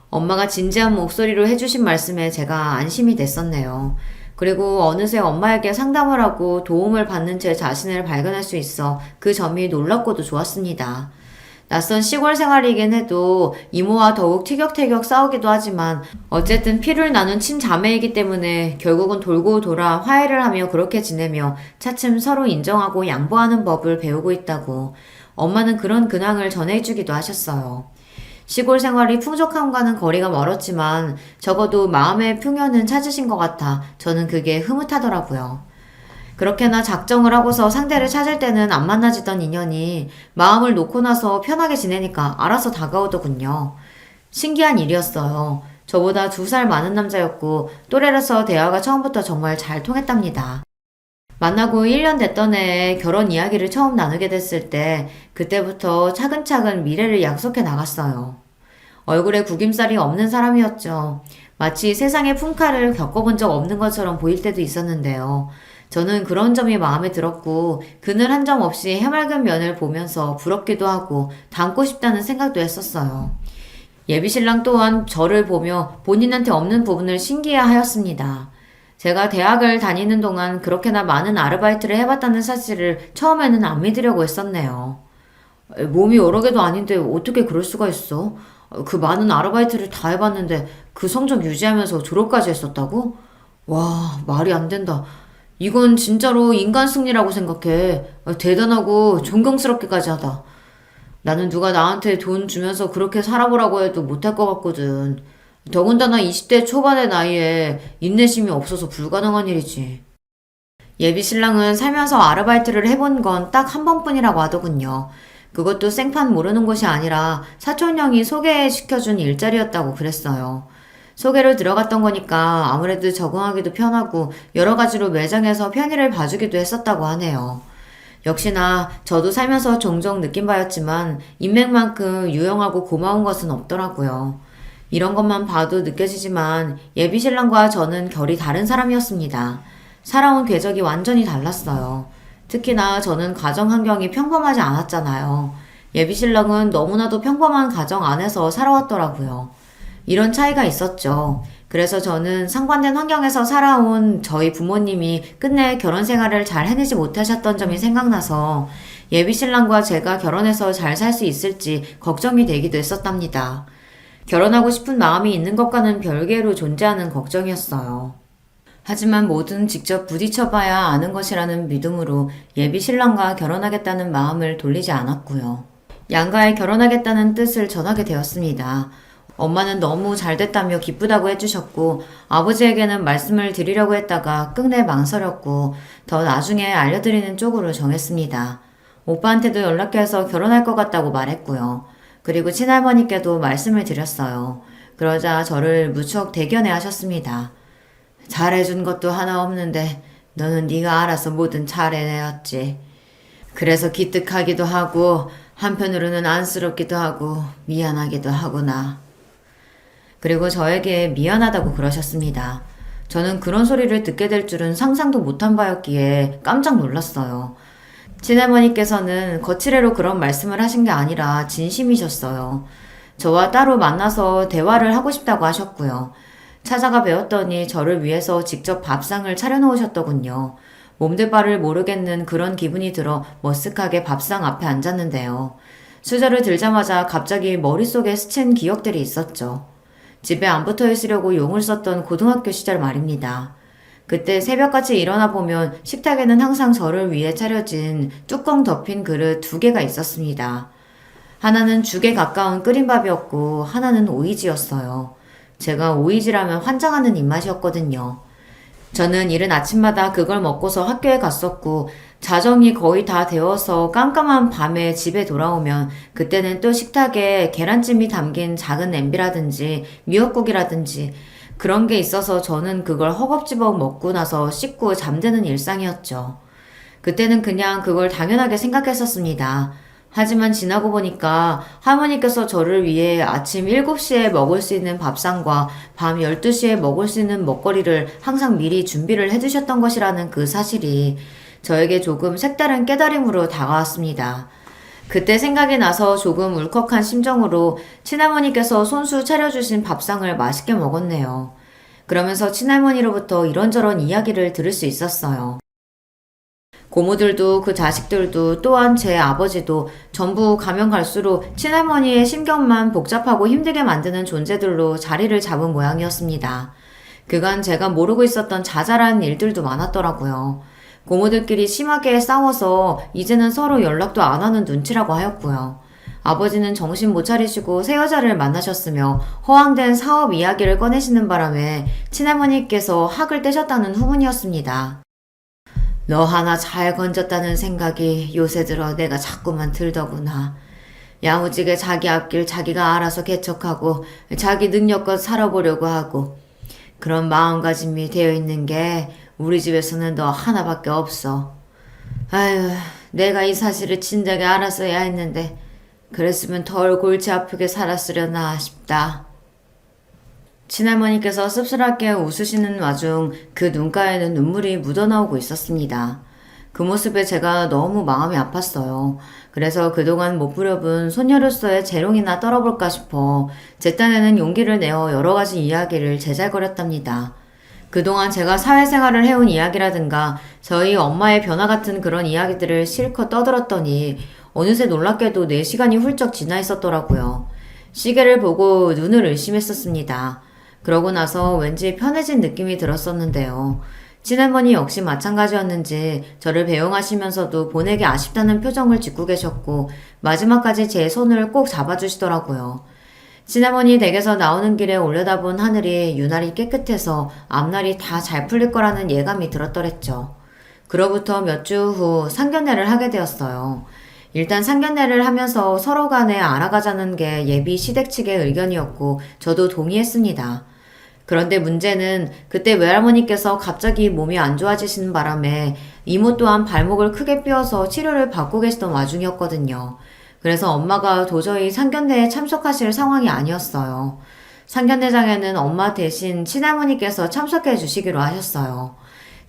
엄마가 진지한 목소리로 해주신 말씀에 제가 안심이 됐었네요. 그리고 어느새 엄마에게 상담을 하고 도움을 받는 제 자신을 발견할 수 있어 그 점이 놀랍고도 좋았습니다. 낯선 시골 생활이긴 해도 이모와 더욱 티격태격 싸우기도 하지만 어쨌든 피를 나눈 친자매이기 때문에 결국은 돌고 돌아 화해를 하며 그렇게 지내며 차츰 서로 인정하고 양보하는 법을 배우고 있다고 엄마는 그런 근황을 전해주기도 하셨어요. 시골 생활이 풍족함과는 거리가 멀었지만 적어도 마음의 풍요는 찾으신 것 같아 저는 그게 흐뭇하더라고요. 그렇게나 작정을 하고서 상대를 찾을 때는 안 만나지던 인연이 마음을 놓고 나서 편하게 지내니까 알아서 다가오더군요. 신기한 일이었어요. 저보다 2살 많은 남자였고 또래라서 대화가 처음부터 정말 잘 통했답니다. 만나고 1년 됐던 해에 결혼 이야기를 처음 나누게 됐을 때 그때부터 차근차근 미래를 약속해 나갔어요. 얼굴에 구김살이 없는 사람이었죠. 마치 세상의 풍파를 겪어본 적 없는 것처럼 보일 때도 있었는데요. 저는 그런 점이 마음에 들었고 그늘 한 점 없이 해맑은 면을 보면서 부럽기도 하고 닮고 싶다는 생각도 했었어요. 예비신랑 또한 저를 보며 본인한테 없는 부분을 신기해하였습니다. 제가 대학을 다니는 동안 그렇게나 많은 아르바이트를 해봤다는 사실을 처음에는 안 믿으려고 했었네요. 몸이 여러 개도 아닌데 어떻게 그럴 수가 있어? 그 많은 아르바이트를 다 해봤는데 그 성적 유지하면서 졸업까지 했었다고? 와, 말이 안 된다. 이건 진짜로 인간 승리라고 생각해. 대단하고 존경스럽기까지 하다. 나는 누가 나한테 돈 주면서 그렇게 살아보라고 해도 못할 것 같거든. 더군다나 20대 초반의 나이에 인내심이 없어서 불가능한 일이지. 예비 신랑은 살면서 아르바이트를 해본 건 딱 한 번뿐이라고 하더군요. 그것도 생판 모르는 곳이 아니라 사촌 형이 소개시켜준 일자리였다고 그랬어요. 소개로 들어갔던 거니까 아무래도 적응하기도 편하고 여러 가지로 매장에서 편의를 봐주기도 했었다고 하네요. 역시나 저도 살면서 종종 느낀 바였지만 인맥만큼 유용하고 고마운 것은 없더라고요. 이런 것만 봐도 느껴지지만 예비신랑과 저는 결이 다른 사람이었습니다. 살아온 궤적이 완전히 달랐어요. 특히나 저는 가정 환경이 평범하지 않았잖아요. 예비신랑은 너무나도 평범한 가정 안에서 살아왔더라고요. 이런 차이가 있었죠. 그래서 저는 상반된 환경에서 살아온 저희 부모님이 끝내 결혼 생활을 잘 해내지 못하셨던 점이 생각나서 예비신랑과 제가 결혼해서 잘 살 수 있을지 걱정이 되기도 했었답니다. 결혼하고 싶은 마음이 있는 것과는 별개로 존재하는 걱정이었어요. 하지만 뭐든 직접 부딪혀봐야 아는 것이라는 믿음으로 예비신랑과 결혼하겠다는 마음을 돌리지 않았고요. 양가에 결혼하겠다는 뜻을 전하게 되었습니다. 엄마는 너무 잘됐다며 기쁘다고 해주셨고 아버지에게는 말씀을 드리려고 했다가 끝내 망설였고 더 나중에 알려드리는 쪽으로 정했습니다. 오빠한테도 연락해서 결혼할 것 같다고 말했고요. 그리고 친할머니께도 말씀을 드렸어요. 그러자 저를 무척 대견해 하셨습니다. 잘해준 것도 하나 없는데 너는 네가 알아서 뭐든 잘해내었지. 그래서 기특하기도 하고 한편으로는 안쓰럽기도 하고 미안하기도 하구나. 그리고 저에게 미안하다고 그러셨습니다. 저는 그런 소리를 듣게 될 줄은 상상도 못한 바였기에 깜짝 놀랐어요. 친할머니께서는 거칠애로 그런 말씀을 하신 게 아니라 진심이셨어요. 저와 따로 만나서 대화를 하고 싶다고 하셨고요. 찾아가 뵈었더니 저를 위해서 직접 밥상을 차려놓으셨더군요. 몸둘 바를 모르겠는 그런 기분이 들어 머쓱하게 밥상 앞에 앉았는데요. 수저를 들자마자 갑자기 머릿속에 스친 기억들이 있었죠. 집에 안 붙어 있으려고 용을 썼던 고등학교 시절 말입니다. 그때 새벽같이 일어나 보면 식탁에는 항상 저를 위해 차려진 뚜껑 덮인 그릇 2개가 있었습니다. 하나는 죽에 가까운 끓인 밥이었고 하나는 오이지였어요. 제가 오이지라면 환장하는 입맛이었거든요. 저는 이른 아침마다 그걸 먹고서 학교에 갔었고 자정이 거의 다 되어서 깜깜한 밤에 집에 돌아오면 그때는 또 식탁에 계란찜이 담긴 작은 냄비라든지 미역국이라든지 그런 게 있어서 저는 그걸 허겁지겁 먹고 나서 씻고 잠드는 일상이었죠. 그때는 그냥 그걸 당연하게 생각했었습니다. 하지만 지나고 보니까 할머니께서 저를 위해 아침 7시에 먹을 수 있는 밥상과 밤 12시에 먹을 수 있는 먹거리를 항상 미리 준비를 해두셨던 것이라는 그 사실이 저에게 조금 색다른 깨달음으로 다가왔습니다. 그때 생각이 나서 조금 울컥한 심정으로 친할머니께서 손수 차려주신 밥상을 맛있게 먹었네요. 그러면서 친할머니로부터 이런저런 이야기를 들을 수 있었어요. 고모들도 그 자식들도 또한 제 아버지도 전부 가면 갈수록 친할머니의 심경만 복잡하고 힘들게 만드는 존재들로 자리를 잡은 모양이었습니다. 그간 제가 모르고 있었던 자잘한 일들도 많았더라고요. 고모들끼리 심하게 싸워서 이제는 서로 연락도 안 하는 눈치라고 하였고요. 아버지는 정신 못 차리시고 새 여자를 만나셨으며 허황된 사업 이야기를 꺼내시는 바람에 친할머니께서 학을 떼셨다는 후문이었습니다. 너 하나 잘 건졌다는 생각이 요새 들어 내가 자꾸만 들더구나. 야무지게 자기 앞길 자기가 알아서 개척하고 자기 능력껏 살아보려고 하고 그런 마음가짐이 되어 있는 게 우리 집에서는 너 하나밖에 없어. 아유, 내가 이 사실을 진작에 알았어야 했는데 그랬으면 덜 골치 아프게 살았으려나 싶다. 친할머니께서 씁쓸하게 웃으시는 와중 그 눈가에는 눈물이 묻어나오고 있었습니다. 그 모습에 제가 너무 마음이 아팠어요. 그래서 그동안 못 부려본 손녀로서의 재롱이나 떨어볼까 싶어 제 딴에는 용기를 내어 여러 가지 이야기를 제잘거렸답니다. 그동안 제가 사회생활을 해온 이야기라든가 저희 엄마의 변화 같은 그런 이야기들을 실컷 떠들었더니 어느새 놀랍게도 4시간이 훌쩍 지나 있었더라고요. 시계를 보고 눈을 의심했었습니다. 그러고 나서 왠지 편해진 느낌이 들었었는데요. 친할머니 역시 마찬가지였는지 저를 배웅하시면서도 보내기 아쉽다는 표정을 짓고 계셨고 마지막까지 제 손을 꼭 잡아주시더라고요. 친할머니 댁에서 나오는 길에 올려다본 하늘이 유난히 깨끗해서 앞날이 다 잘 풀릴 거라는 예감이 들었더랬죠. 그로부터 몇 주 후 상견례를 하게 되었어요. 일단 상견례를 하면서 서로 간에 알아가자는 게 예비 시댁 측의 의견이었고 저도 동의했습니다. 그런데 문제는 그때 외할머니께서 갑자기 몸이 안 좋아지시는 바람에 이모 또한 발목을 크게 삐어서 치료를 받고 계시던 와중이었거든요. 그래서 엄마가 도저히 상견례에 참석하실 상황이 아니었어요. 상견례장에는 엄마 대신 친할머니께서 참석해 주시기로 하셨어요.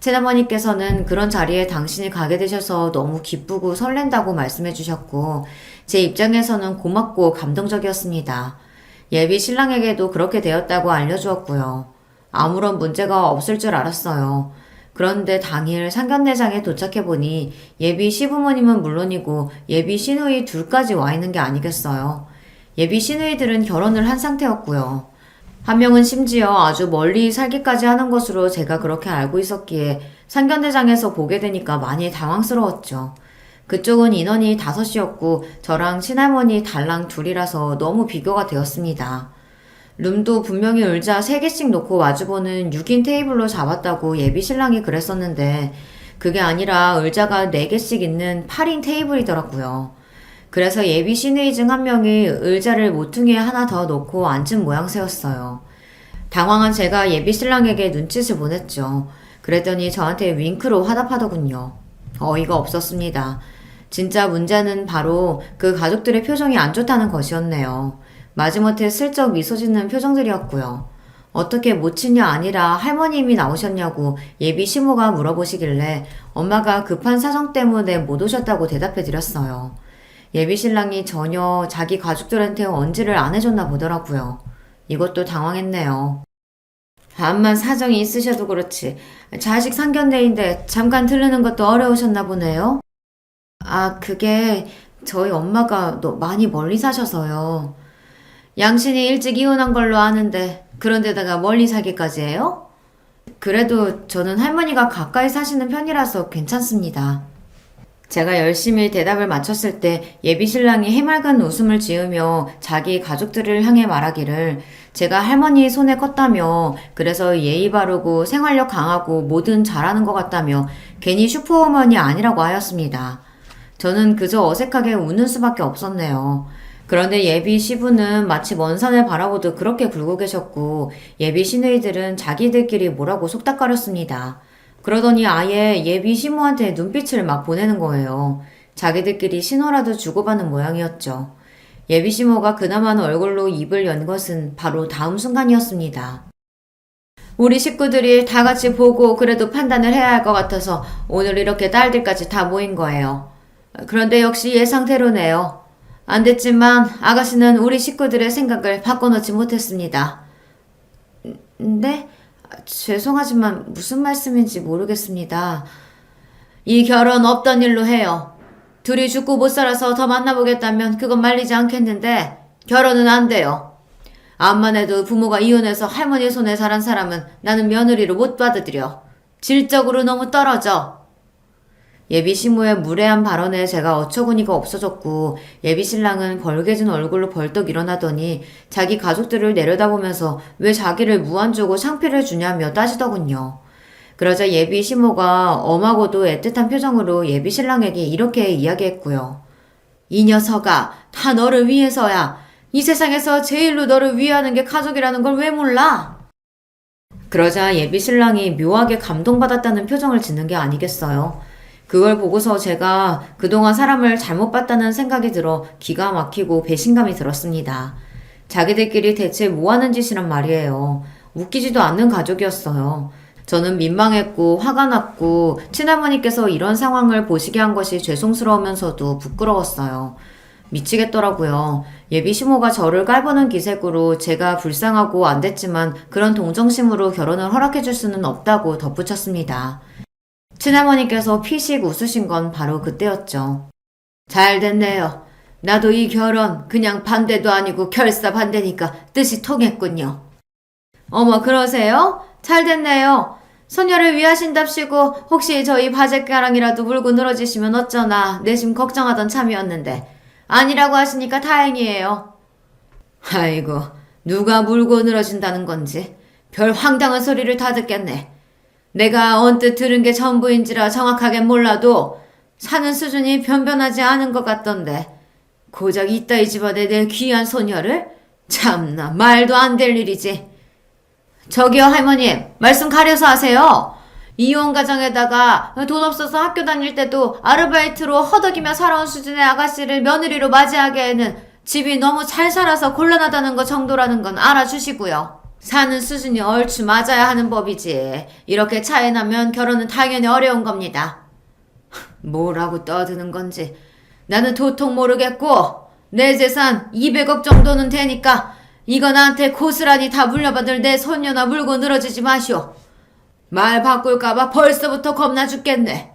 친할머니께서는 그런 자리에 당신이 가게 되셔서 너무 기쁘고 설렌다고 말씀해 주셨고 제 입장에서는 고맙고 감동적이었습니다. 예비 신랑에게도 그렇게 되었다고 알려주었고요. 아무런 문제가 없을 줄 알았어요. 그런데 당일 상견례장에 도착해보니 예비 시부모님은 물론이고 예비 시누이 둘까지 와 있는 게 아니겠어요. 예비 시누이들은 결혼을 한 상태였고요. 한 명은 심지어 아주 멀리 살기까지 하는 것으로 제가 그렇게 알고 있었기에 상견례장에서 보게 되니까 많이 당황스러웠죠. 그쪽은 인원이 5이었고 저랑 친할머니 달랑 둘이라서 너무 비교가 되었습니다. 룸도 분명히 의자 3개씩 놓고 마주보는 6인 테이블로 잡았다고 예비 신랑이 그랬었는데 그게 아니라 의자가 4개씩 있는 8인 테이블이더라고요. 그래서 예비 시누이 중 한 명이 의자를 모퉁이에 하나 더 놓고 앉은 모양새였어요. 당황한 제가 예비 신랑에게 눈짓을 보냈죠. 그랬더니 저한테 윙크로 화답하더군요. 어이가 없었습니다. 진짜 문제는 바로 그 가족들의 표정이 안 좋다는 것이었네요. 마지못해 슬쩍 미소 짓는 표정들이었고요. 어떻게 모친이 아니라 할머님이 나오셨냐고 예비 시모가 물어보시길래 엄마가 급한 사정 때문에 못 오셨다고 대답해 드렸어요. 예비 신랑이 전혀 자기 가족들한테 언지를 안 해줬나 보더라고요. 이것도 당황했네요. 암만 사정이 있으셔도 그렇지 자식 상견례인데 잠깐 들르는 것도 어려우셨나 보네요. 아, 그게 저희 엄마가 많이 멀리 사셔서요. 양신이 일찍 이혼한 걸로 아는데 그런데다가 멀리 살기까지 해요? 그래도 저는 할머니가 가까이 사시는 편이라서 괜찮습니다. 제가 열심히 대답을 마쳤을 때 예비 신랑이 해맑은 웃음을 지으며 자기 가족들을 향해 말하기를 제가 할머니 손에 컸다며 그래서 예의 바르고 생활력 강하고 뭐든 잘하는 것 같다며 괜히 슈퍼우먼이 아니라고 하였습니다. 저는 그저 어색하게 웃는 수밖에 없었네요. 그런데 예비 시부는 마치 먼 산을 바라보듯 그렇게 굴고 계셨고 예비 시누이들은 자기들끼리 뭐라고 속닥거렸습니다. 그러더니 아예 예비 시모한테 눈빛을 막 보내는 거예요. 자기들끼리 신호라도 주고받는 모양이었죠. 예비 시모가 그나마는 얼굴로 입을 연 것은 바로 다음 순간이었습니다. 우리 식구들이 다 같이 보고 그래도 판단을 해야 할 것 같아서 오늘 이렇게 딸들까지 다 모인 거예요. 그런데 역시 예상대로네요. 안 됐지만 아가씨는 우리 식구들의 생각을 바꿔놓지 못했습니다. 네? 죄송하지만 무슨 말씀인지 모르겠습니다. 이 결혼 없던 일로 해요. 둘이 죽고 못 살아서 더 만나보겠다면 그건 말리지 않겠는데 결혼은 안 돼요. 암만 해도 부모가 이혼해서 할머니 손에 자란 사람은 나는 며느리로 못 받아들여. 질적으로 너무 떨어져. 예비 시모의 무례한 발언에 제가 어처구니가 없어졌고 예비 신랑은 벌개진 얼굴로 벌떡 일어나더니 자기 가족들을 내려다보면서 왜 자기를 무안주고 창피를 주냐며 따지더군요. 그러자 예비 시모가 엄하고도 애틋한 표정으로 예비 신랑에게 이렇게 이야기했고요. 이 녀석아, 다 너를 위해서야. 이 세상에서 제일로 너를 위하는 게 가족이라는 걸 왜 몰라? 그러자 예비 신랑이 묘하게 감동받았다는 표정을 짓는 게 아니겠어요. 그걸 보고서 제가 그동안 사람을 잘못 봤다는 생각이 들어 기가 막히고 배신감이 들었습니다. 자기들끼리 대체 뭐 하는 짓이란 말이에요. 웃기지도 않는 가족이었어요. 저는 민망했고 화가 났고 친할머니께서 이런 상황을 보시게 한 것이 죄송스러우면서도 부끄러웠어요. 미치겠더라고요. 예비 시모가 저를 깔보는 기색으로 제가 불쌍하고 안 됐지만 그런 동정심으로 결혼을 허락해 줄 수는 없다고 덧붙였습니다. 친할머니께서 피식 웃으신 건 바로 그때였죠. 잘 됐네요. 나도 이 결혼 그냥 반대도 아니고 결사 반대니까 뜻이 통했군요. 어머 그러세요? 잘 됐네요. 소녀를 위하신답시고 혹시 저희 바제가랑이라도 물고 늘어지시면 어쩌나 내심 걱정하던 참이었는데 아니라고 하시니까 다행이에요. 아이고 누가 물고 늘어진다는 건지 별 황당한 소리를 다 듣겠네. 내가 언뜻 들은 게 전부인지라 정확하게 몰라도 사는 수준이 변변하지 않은 것 같던데 고작 이따 이 집안에 내 귀한 소녀를? 참나 말도 안 될 일이지. 저기요 할머님 말씀 가려서 하세요. 이혼 가정에다가 돈 없어서 학교 다닐 때도 아르바이트로 허덕이며 살아온 수준의 아가씨를 며느리로 맞이하기에는 집이 너무 잘 살아서 곤란하다는 것 정도라는 건 알아주시고요. 사는 수준이 얼추 맞아야 하는 법이지. 이렇게 차이 나면 결혼은 당연히 어려운 겁니다. 뭐라고 떠드는 건지 나는 도통 모르겠고 내 재산 200억 정도는 되니까 이거 나한테 고스란히 다 물려받을 내 손녀나 물고 늘어지지 마시오. 말 바꿀까봐 벌써부터 겁나 죽겠네.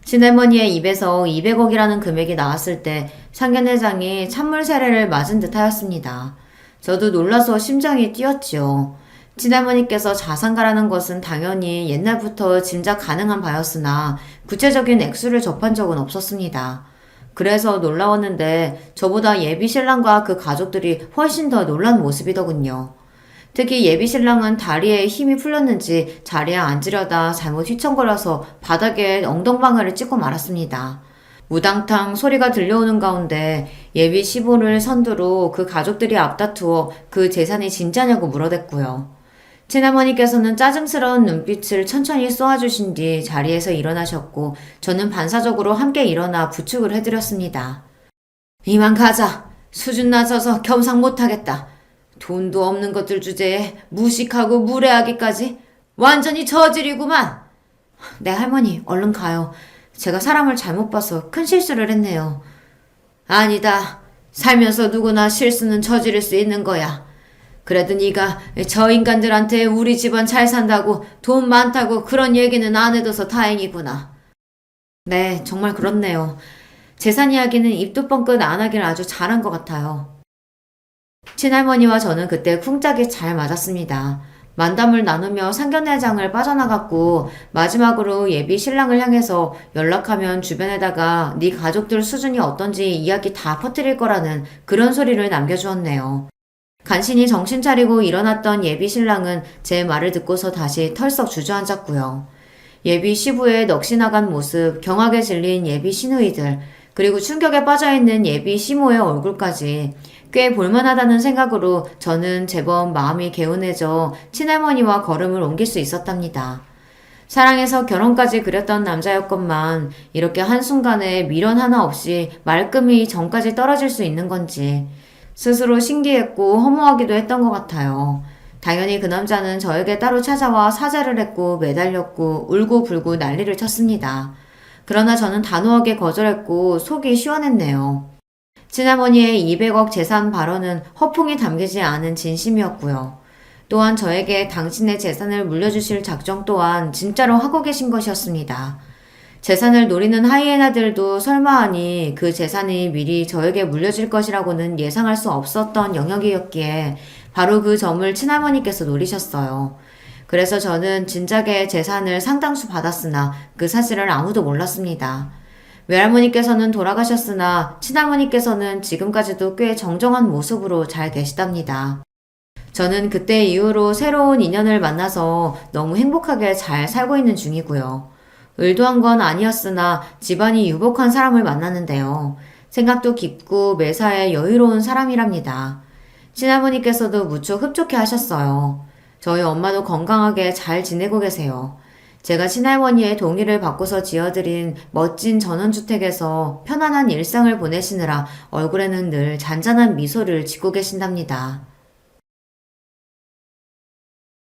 친할머니의 입에서 200억이라는 금액이 나왔을 때 상견례장이 찬물 세례를 맞은 듯 하였습니다. 저도 놀라서 심장이 뛰었지요. 친할머니께서 자산가라는 것은 당연히 옛날부터 짐작 가능한 바였으나 구체적인 액수를 접한 적은 없었습니다. 그래서 놀라웠는데 저보다 예비 신랑과 그 가족들이 훨씬 더 놀란 모습이더군요. 특히 예비 신랑은 다리에 힘이 풀렸는지 자리에 앉으려다 잘못 휘청거려서 바닥에 엉덩방아를 찍고 말았습니다. 우당탕 소리가 들려오는 가운데 예비 시부를 선두로 그 가족들이 앞다투어 그 재산이 진짜냐고 물어댔고요. 친할머니께서는 짜증스러운 눈빛을 천천히 쏘아주신 뒤 자리에서 일어나셨고 저는 반사적으로 함께 일어나 부축을 해드렸습니다. 이만 가자. 수준 낮아서 겸상 못하겠다. 돈도 없는 것들 주제에 무식하고 무례하기까지 완전히 저질이구만. 네 할머니 얼른 가요. 제가 사람을 잘못 봐서 큰 실수를 했네요. 아니다. 살면서 누구나 실수는 저지를 수 있는 거야. 그래도 네가 저 인간들한테 우리 집안 잘 산다고 돈 많다고 그런 얘기는 안 해둬서 다행이구나. 네 정말 그렇네요. 재산 이야기는 입도 뻥끗 안 하길 아주 잘한 것 같아요. 친할머니와 저는 그때 쿵짝이 잘 맞았습니다. 만담을 나누며 상견례장을 빠져나갔고 마지막으로 예비 신랑을 향해서 연락하면 주변에다가 네 가족들 수준이 어떤지 이야기 다 퍼뜨릴 거라는 그런 소리를 남겨주었네요. 간신히 정신 차리고 일어났던 예비 신랑은 제 말을 듣고서 다시 털썩 주저앉았고요. 예비 시부의 넋이 나간 모습, 경악에 질린 예비 시누이들, 그리고 충격에 빠져있는 예비 시모의 얼굴까지. 꽤 볼만하다는 생각으로 저는 제법 마음이 개운해져 친할머니와 걸음을 옮길 수 있었답니다. 사랑해서 결혼까지 그렸던 남자였건만 이렇게 한순간에 미련 하나 없이 말끔히 정까지 떨어질 수 있는 건지 스스로 신기했고 허무하기도 했던 것 같아요. 당연히 그 남자는 저에게 따로 찾아와 사죄를 했고 매달렸고 울고불고 난리를 쳤습니다. 그러나 저는 단호하게 거절했고 속이 시원했네요. 친할머니의 200억 재산 발언은 허풍이 담기지 않은 진심이었고요. 또한 저에게 당신의 재산을 물려주실 작정 또한 진짜로 하고 계신 것이었습니다. 재산을 노리는 하이에나들도 설마하니 그 재산이 미리 저에게 물려질 것이라고는 예상할 수 없었던 영역이었기에 바로 그 점을 친할머니께서 노리셨어요. 그래서 저는 진작에 재산을 상당수 받았으나 그 사실을 아무도 몰랐습니다. 외할머니께서는 돌아가셨으나 친할머니께서는 지금까지도 꽤 정정한 모습으로 잘 계시답니다. 저는 그때 이후로 새로운 인연을 만나서 너무 행복하게 잘 살고 있는 중이고요. 의도한 건 아니었으나 집안이 유복한 사람을 만났는데요. 생각도 깊고 매사에 여유로운 사람이랍니다. 친할머니께서도 무척 흡족해 하셨어요. 저희 엄마도 건강하게 잘 지내고 계세요. 제가 친할머니의 동의를 받고서 지어드린 멋진 전원주택에서 편안한 일상을 보내시느라 얼굴에는 늘 잔잔한 미소를 짓고 계신답니다.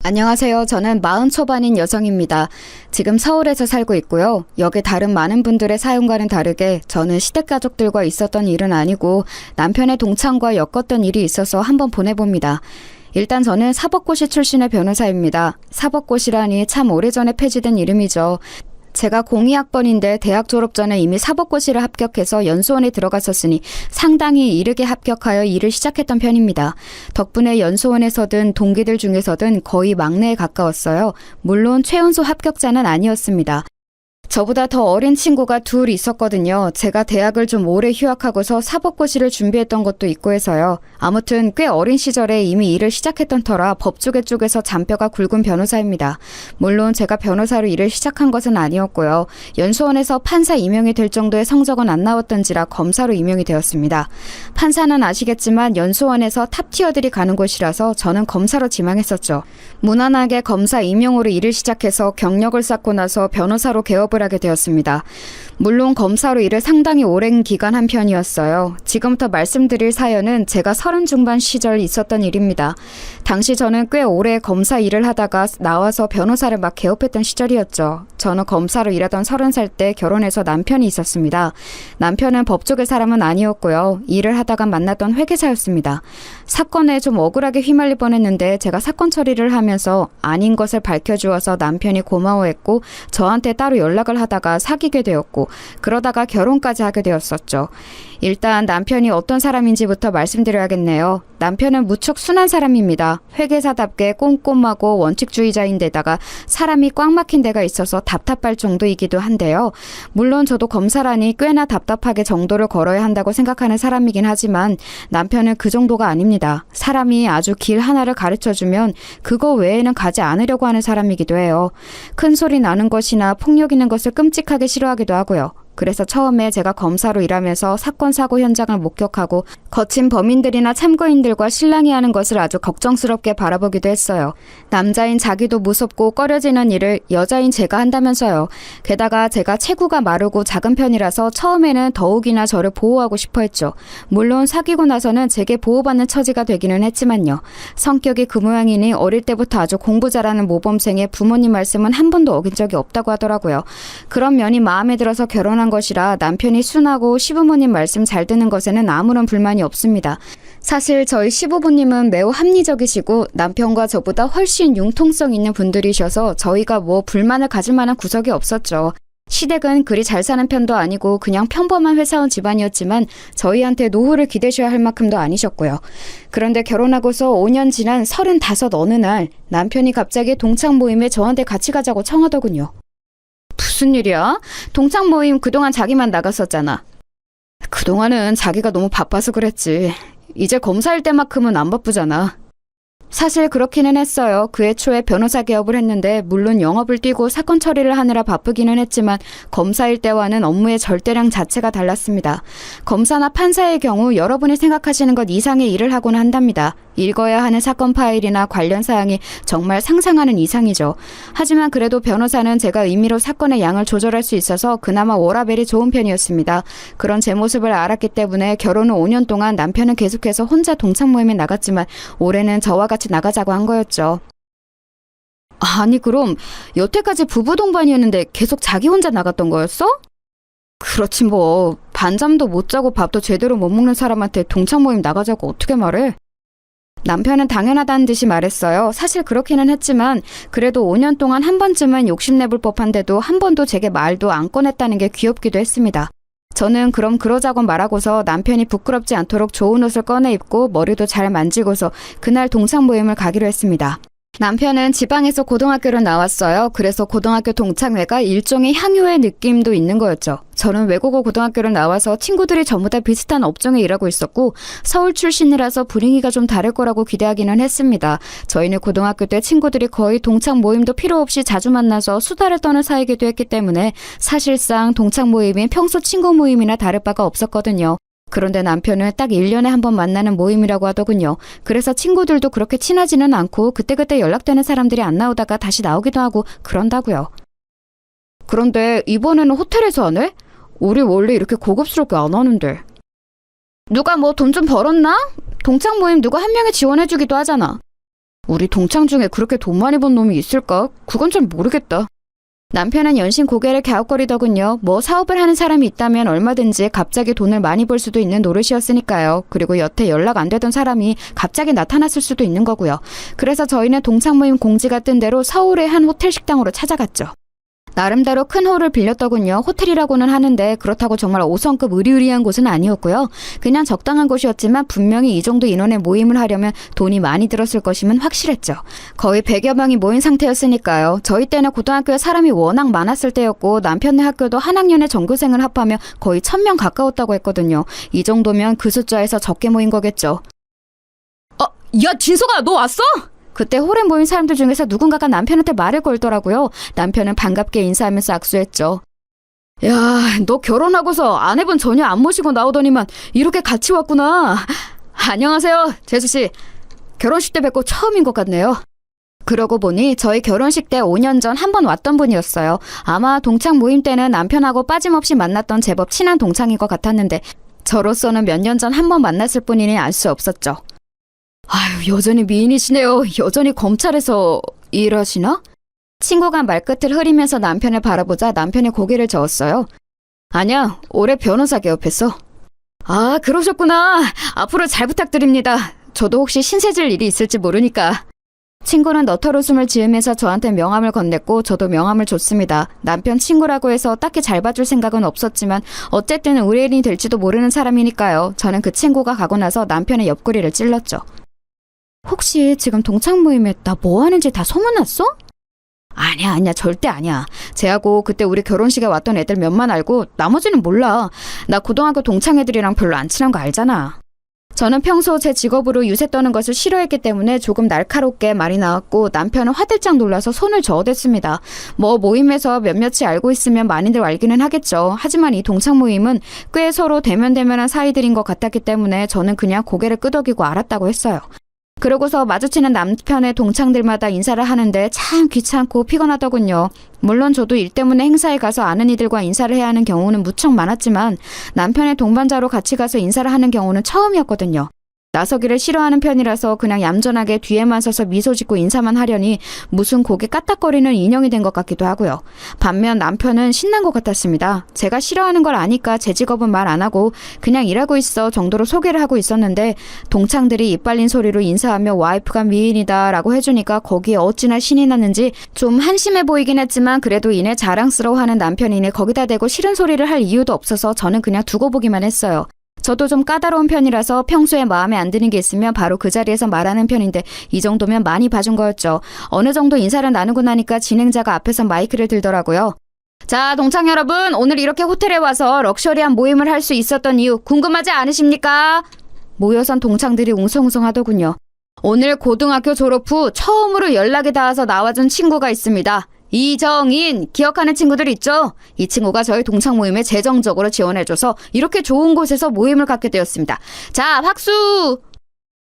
안녕하세요. 저는 40 초반인 여성입니다. 지금 서울에서 살고 있고요. 여기 다른 많은 분들의 사연과는 다르게 저는 시댁가족들과 있었던 일은 아니고 남편의 동창과 엮었던 일이 있어서 한번 보내봅니다. 일단 저는 사법고시 출신의 변호사입니다. 사법고시라니 참 오래전에 폐지된 이름이죠. 제가 02학번인데 대학 졸업 전에 이미 사법고시를 합격해서 연수원에 들어갔었으니 상당히 이르게 합격하여 일을 시작했던 편입니다. 덕분에 연수원에서든 동기들 중에서든 거의 막내에 가까웠어요. 물론 최연소 합격자는 아니었습니다. 저보다 더 어린 친구가 둘 있었거든요. 제가 대학을 좀 오래 휴학하고서 사법고시를 준비했던 것도 있고 해서요. 아무튼 꽤 어린 시절에 이미 일을 시작했던 터라 법조계 쪽에서 잔뼈가 굵은 변호사입니다. 물론 제가 변호사로 일을 시작한 것은 아니었고요. 연수원에서 판사 임용이 될 정도의 성적은 안 나왔던지라 검사로 임용이 되었습니다. 판사는 아시겠지만 연수원에서 탑티어들이 가는 곳이라서 저는 검사로 지망했었죠. 무난하게 검사 임용으로 일을 시작해서 경력을 쌓고 나서 변호사로 개업을 하게 되었습니다. 물론 검사로 일을 상당히 오랜 기간 한 편이었어요. 지금부터 말씀드릴 사연은 제가 30 중반 시절 있었던 일입니다. 당시 저는 꽤 오래 검사 일을 하다가 나와서 변호사를 막 개업했던 시절이었죠. 저는 검사로 일하던 30살 때 결혼해서 남편이 있었습니다. 남편은 법조계 사람은 아니었고요. 일을 하다가 만났던 회계사였습니다. 사건에 좀 억울하게 휘말릴 뻔했는데 제가 사건 처리를 하면서 아닌 것을 밝혀주어서 남편이 고마워했고 저한테 따로 연락을 하다가 사귀게 되었고 그러다가 결혼까지 하게 되었었죠. 일단 남편이 어떤 사람인지부터 말씀드려야겠네요. 남편은 무척 순한 사람입니다. 회계사답게 꼼꼼하고 원칙주의자인데다가 사람이 꽉 막힌 데가 있어서 답답할 정도이기도 한데요. 물론 저도 검사라니 꽤나 답답하게 정도를 걸어야 한다고 생각하는 사람이긴 하지만 남편은 그 정도가 아닙니다. 사람이 아주 길 하나를 가르쳐주면 그거 외에는 가지 않으려고 하는 사람이기도 해요. 큰 소리 나는 것이나 폭력 있는 것을 끔찍하게 싫어하기도 하고요. 그래서 처음에 제가 검사로 일하면서 사건 사고 현장을 목격하고 거친 범인들이나 참고인들과 실랑이 하는 것을 아주 걱정스럽게 바라보기도 했어요. 남자인 자기도 무섭고 꺼려지는 일을 여자인 제가 한다면서요. 게다가 제가 체구가 마르고 작은 편이라서 처음에는 더욱이나 저를 보호하고 싶어 했죠. 물론 사귀고 나서는 제게 보호받는 처지가 되기는 했지만요. 성격이 그 모양이니 어릴 때부터 아주 공부 잘하는 모범생의 부모님 말씀은 한 번도 어긴 적이 없다고 하더라고요. 그런 면이 마음에 들어서 결혼한 것이라 남편이 순하고 시부모님 말씀 잘 듣는 것에는 아무런 불만이 없습니다. 사실 저희 시부모님은 매우 합리적이시고 남편과 저보다 훨씬 융통성 있는 분들이셔서 저희가 뭐 불만을 가질 만한 구석이 없었죠. 시댁은 그리 잘 사는 편도 아니고 그냥 평범한 회사원 집안이었지만 저희한테 노후를 기대셔야 할 만큼도 아니셨고요. 그런데 결혼하고서 5년 지난 35 어느 날 남편이 갑자기 동창 모임에 저한테 같이 가자고 청하더군요. 무슨 일이야? 동창 모임 그동안 자기만 나갔었잖아. 그동안은 자기가 너무 바빠서 그랬지. 이제 검사일 때만큼은 안 바쁘잖아. 사실 그렇기는 했어요. 그해 초에 변호사 개업을 했는데 물론 영업을 뛰고 사건 처리를 하느라 바쁘기는 했지만 검사일 때와는 업무의 절대량 자체가 달랐습니다. 검사나 판사의 경우 여러분이 생각하시는 것 이상의 일을 하곤 한답니다. 읽어야 하는 사건 파일이나 관련 사항이 정말 상상하는 이상이죠. 하지만 그래도 변호사는 제가 임의로 사건의 양을 조절할 수 있어서 그나마 워라밸이 좋은 편이었습니다. 그런 제 모습을 알았기 때문에 결혼 후 5년 동안 남편은 계속해서 혼자 동창 모임에 나갔지만 올해는 저와 같이 나가자고 한 거였죠. 아니 그럼 여태까지 부부 동반이었는데 계속 자기 혼자 나갔던 거였어? 그렇지 뭐 반잠도 못 자고 밥도 제대로 못 먹는 사람한테 동창 모임 나가자고 어떻게 말해? 남편은 당연하다는 듯이 말했어요. 사실 그렇기는 했지만 그래도 5년 동안 한 번쯤은 욕심내볼 법한데도 한 번도 제게 말도 안 꺼냈다는 게 귀엽기도 했습니다. 저는 그럼 그러자고 말하고서 남편이 부끄럽지 않도록 좋은 옷을 꺼내 입고 머리도 잘 만지고서 그날 동창 모임을 가기로 했습니다. 남편은 지방에서 고등학교를 나왔어요. 그래서 고등학교 동창회가 일종의 향유의 느낌도 있는 거였죠. 저는 외국어 고등학교를 나와서 친구들이 전부 다 비슷한 업종에 일하고 있었고 서울 출신이라서 분위기가 좀 다를 거라고 기대하기는 했습니다. 저희는 고등학교 때 친구들이 거의 동창 모임도 필요 없이 자주 만나서 수다를 떠는 사이기도 했기 때문에 사실상 동창 모임이 평소 친구 모임이나 다를 바가 없었거든요. 그런데 남편은 딱 1년에 한 번 만나는 모임이라고 하더군요. 그래서 친구들도 그렇게 친하지는 않고 그때그때 연락되는 사람들이 안 나오다가 다시 나오기도 하고 그런다고요. 그런데 이번에는 호텔에서 하네? 우리 원래 이렇게 고급스럽게 안 하는데. 누가 뭐 돈 좀 벌었나? 동창 모임 누가 한 명이 지원해주기도 하잖아. 우리 동창 중에 그렇게 돈 많이 번 놈이 있을까? 그건 잘 모르겠다. 남편은 연신 고개를 갸웃거리더군요. 뭐 사업을 하는 사람이 있다면 얼마든지 갑자기 돈을 많이 벌 수도 있는 노릇이었으니까요. 그리고 여태 연락 안 되던 사람이 갑자기 나타났을 수도 있는 거고요. 그래서 저희는 동창 모임 공지가 뜬 대로 서울의 한 호텔 식당으로 찾아갔죠. 나름대로 큰 홀을 빌렸더군요. 호텔이라고는 하는데 그렇다고 정말 5성급 의리의리한 곳은 아니었고요. 그냥 적당한 곳이었지만 분명히 이 정도 인원의 모임을 하려면 돈이 많이 들었을 것임은 확실했죠. 거의 100여 명이 모인 상태였으니까요. 저희 때는 고등학교에 사람이 워낙 많았을 때였고 남편네 학교도 한 학년에 전교생을 합하면 거의 1000명 가까웠다고 했거든요. 이 정도면 그 숫자에서 적게 모인 거겠죠. 야 진석아 너 왔어? 그때 홀에 모인 사람들 중에서 누군가가 남편한테 말을 걸더라고요. 남편은 반갑게 인사하면서 악수했죠. 야, 너 결혼하고서 아내분 전혀 안 모시고 나오더니만 이렇게 같이 왔구나. 안녕하세요, 재수씨. 결혼식 때 뵙고 처음인 것 같네요. 그러고 보니 저희 결혼식 때 5년 전 한 번 왔던 분이었어요. 아마 동창 모임 때는 남편하고 빠짐없이 만났던 제법 친한 동창인 것 같았는데 저로서는 몇 년 전 한 번 만났을 뿐이니 알 수 없었죠. 아유, 여전히 미인이시네요. 여전히 검찰에서 일하시나? 친구가 말끝을 흐리면서 남편을 바라보자 남편이 고개를 저었어요. 아니야, 올해 변호사 개업했어. 아, 그러셨구나. 앞으로 잘 부탁드립니다. 저도 혹시 신세질 일이 있을지 모르니까. 친구는 너털 웃음을 지으면서 저한테 명함을 건넸고 저도 명함을 줬습니다. 남편 친구라고 해서 딱히 잘 봐줄 생각은 없었지만 어쨌든 의뢰인이 될지도 모르는 사람이니까요. 저는 그 친구가 가고 나서 남편의 옆구리를 찔렀죠. 혹시 지금 동창 모임에 나 뭐 하는지 다 소문났어? 아니야, 절대 아니야. 쟤하고 그때 우리 결혼식에 왔던 애들 몇만 알고 나머지는 몰라. 나 고등학교 동창 애들이랑 별로 안 친한 거 알잖아. 저는 평소 제 직업으로 유세 떠는 것을 싫어했기 때문에 조금 날카롭게 말이 나왔고 남편은 화들짝 놀라서 손을 저어댔습니다. 뭐 모임에서 몇몇이 알고 있으면 많이들 알기는 하겠죠. 하지만 이 동창 모임은 꽤 서로 대면대면한 사이들인 것 같았기 때문에 저는 그냥 고개를 끄덕이고 알았다고 했어요. 그러고서 마주치는 남편의 동창들마다 인사를 하는데 참 귀찮고 피곤하더군요. 물론 저도 일 때문에 행사에 가서 아는 이들과 인사를 해야 하는 경우는 무척 많았지만 남편의 동반자로 같이 가서 인사를 하는 경우는 처음이었거든요. 나서기를 싫어하는 편이라서 그냥 얌전하게 뒤에만 서서 미소 짓고 인사만 하려니 무슨 고개 까딱거리는 인형이 된 것 같기도 하고요. 반면 남편은 신난 것 같았습니다. 제가 싫어하는 걸 아니까 제 직업은 말 안 하고 그냥 일하고 있어 정도로 소개를 하고 있었는데 동창들이 입 발린 소리로 인사하며 와이프가 미인이다 라고 해주니까 거기에 어찌나 신이 났는지 좀 한심해 보이긴 했지만 그래도 이내 자랑스러워하는 남편이니 거기다 대고 싫은 소리를 할 이유도 없어서 저는 그냥 두고 보기만 했어요. 저도 좀 까다로운 편이라서 평소에 마음에 안 드는 게 있으면 바로 그 자리에서 말하는 편인데 이 정도면 많이 봐준 거였죠. 어느 정도 인사를 나누고 나니까 진행자가 앞에서 마이크를 들더라고요. 자, 동창 여러분, 오늘 이렇게 호텔에 와서 럭셔리한 모임을 할 수 있었던 이유 궁금하지 않으십니까? 모여선 동창들이 웅성웅성 하더군요. 오늘 고등학교 졸업 후 처음으로 연락이 닿아서 나와준 친구가 있습니다. 이정인 기억하는 친구들 있죠? 이 친구가 저희 동창 모임에 재정적으로 지원해줘서 이렇게 좋은 곳에서 모임을 갖게 되었습니다. 자, 박수!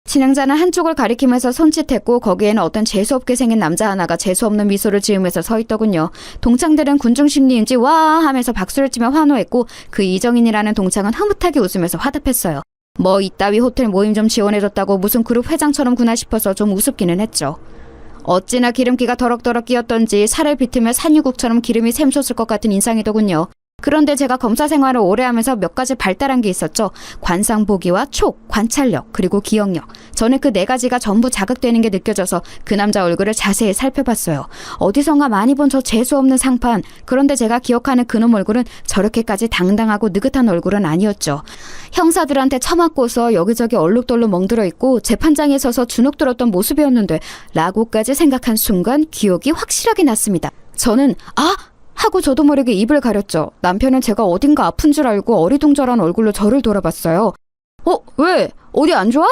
진행자는 한쪽을 가리키면서 손짓했고 거기에는 어떤 재수없게 생긴 남자 하나가 재수없는 미소를 지으면서 서 있더군요. 동창들은 군중심리인지 와 하면서 박수를 치며 환호했고 그 이정인이라는 동창은 흐뭇하게 웃으면서 화답했어요. 뭐 이따위 호텔 모임 좀 지원해줬다고 무슨 그룹 회장처럼구나 싶어서 좀 우습기는 했죠. 어찌나 기름기가 더럭더럭 끼었던지 살을 비트며 산유국처럼 기름이 샘솟을 것 같은 인상이더군요. 그런데 제가 검사 생활을 오래 하면서 몇 가지 발달한 게 있었죠. 관상보기와 촉, 관찰력, 그리고 기억력. 저는 그 네 가지가 전부 자극되는 게 느껴져서 그 남자 얼굴을 자세히 살펴봤어요. 어디선가 많이 본 저 재수없는 상판. 그런데 제가 기억하는 그놈 얼굴은 저렇게까지 당당하고 느긋한 얼굴은 아니었죠. 형사들한테 처맞고서 여기저기 얼룩덜룩 멍들어 있고 재판장에 서서 주눅 들었던 모습이었는데 라고까지 생각한 순간 기억이 확실하게 났습니다. 저는 하고 저도 모르게 입을 가렸죠. 남편은 제가 어딘가 아픈 줄 알고 어리둥절한 얼굴로 저를 돌아봤어요. 왜? 어디 안 좋아?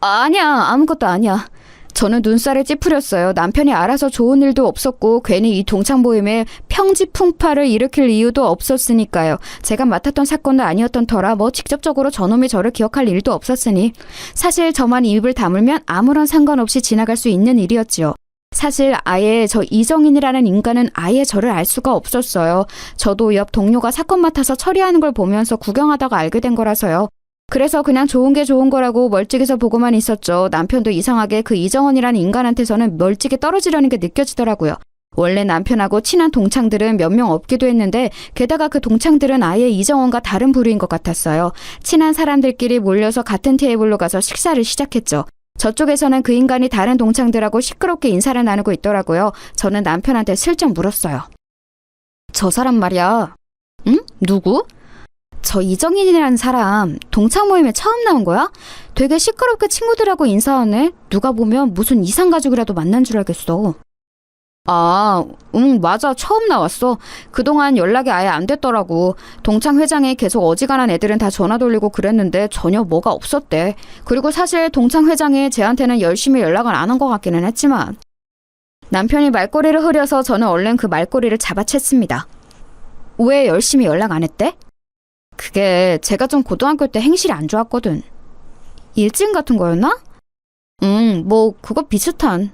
아니야. 아무것도 아니야. 저는 눈살을 찌푸렸어요. 남편이 알아서 좋은 일도 없었고 괜히 이 동창 모임에 평지풍파를 일으킬 이유도 없었으니까요. 제가 맡았던 사건도 아니었던 터라 뭐 직접적으로 저놈이 저를 기억할 일도 없었으니 사실 저만 입을 다물면 아무런 상관없이 지나갈 수 있는 일이었지요. 사실 아예 저 이정인이라는 인간은 아예 저를 알 수가 없었어요. 저도 옆 동료가 사건 맡아서 처리하는 걸 보면서 구경하다가 알게 된 거라서요. 그래서 그냥 좋은 게 좋은 거라고 멀찍이서 보고만 있었죠. 남편도 이상하게 그 이정원이라는 인간한테서는 멀찍이 떨어지려는 게 느껴지더라고요. 원래 남편하고 친한 동창들은 몇 명 없기도 했는데 게다가 그 동창들은 아예 이정원과 다른 부류인 것 같았어요. 친한 사람들끼리 몰려서 같은 테이블로 가서 식사를 시작했죠. 저쪽에서는 그 인간이 다른 동창들하고 시끄럽게 인사를 나누고 있더라고요. 저는 남편한테 슬쩍 물었어요. 저 사람 말이야. 응? 누구? 저 이정인이라는 사람 동창 모임에 처음 나온 거야? 되게 시끄럽게 친구들하고 인사하네. 누가 보면 무슨 이상가족이라도 만난 줄 알겠어. 맞아. 처음 나왔어. 그동안 연락이 아예 안 됐더라고. 동창 회장이 계속 어지간한 애들은 다 전화 돌리고 그랬는데 전혀 뭐가 없었대. 그리고 사실 동창 회장이 쟤한테는 열심히 연락을 안 한 것 같기는 했지만. 남편이 말꼬리를 흐려서 저는 얼른 그 말꼬리를 잡아챘습니다. 왜 열심히 연락 안 했대? 그게 제가 좀 고등학교 때 행실이 안 좋았거든. 일진 같은 거였나? 뭐 그거 비슷한.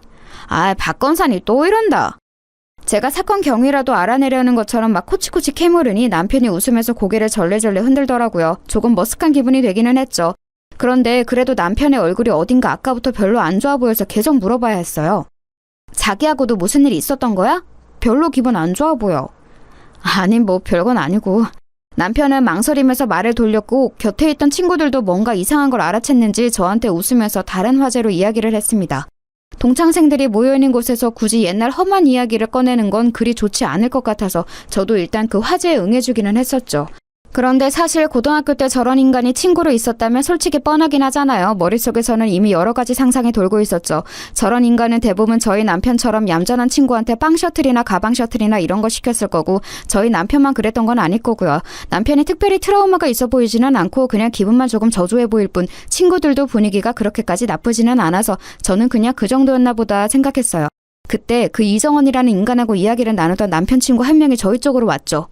박건산이 또 이런다. 제가 사건 경위라도 알아내려는 것처럼 막 코치코치 캐물으니 남편이 웃으면서 고개를 절레절레 흔들더라고요. 조금 머쓱한 기분이 되기는 했죠. 그런데 그래도 남편의 얼굴이 어딘가 아까부터 별로 안 좋아 보여서 계속 물어봐야 했어요. 자기하고도 무슨 일이 있었던 거야? 별로 기분 안 좋아 보여. 아니 뭐 별건 아니고. 남편은 망설이면서 말을 돌렸고 곁에 있던 친구들도 뭔가 이상한 걸 알아챘는지 저한테 웃으면서 다른 화제로 이야기를 했습니다. 동창생들이 모여있는 곳에서 굳이 옛날 험한 이야기를 꺼내는 건 그리 좋지 않을 것 같아서 저도 일단 그 화제에 응해주기는 했었죠. 그런데 사실 고등학교 때 저런 인간이 친구로 있었다면 솔직히 뻔하긴 하잖아요. 머릿속에서는 이미 여러 가지 상상이 돌고 있었죠. 저런 인간은 대부분 저희 남편처럼 얌전한 친구한테 빵 셔틀이나 가방 셔틀이나 이런 거 시켰을 거고 저희 남편만 그랬던 건 아닐 거고요. 남편이 특별히 트라우마가 있어 보이지는 않고 그냥 기분만 조금 저조해 보일 뿐 친구들도 분위기가 그렇게까지 나쁘지는 않아서 저는 그냥 그 정도였나 보다 생각했어요. 그때 그 이정원이라는 인간하고 이야기를 나누던 남편 친구 한 명이 저희 쪽으로 왔죠.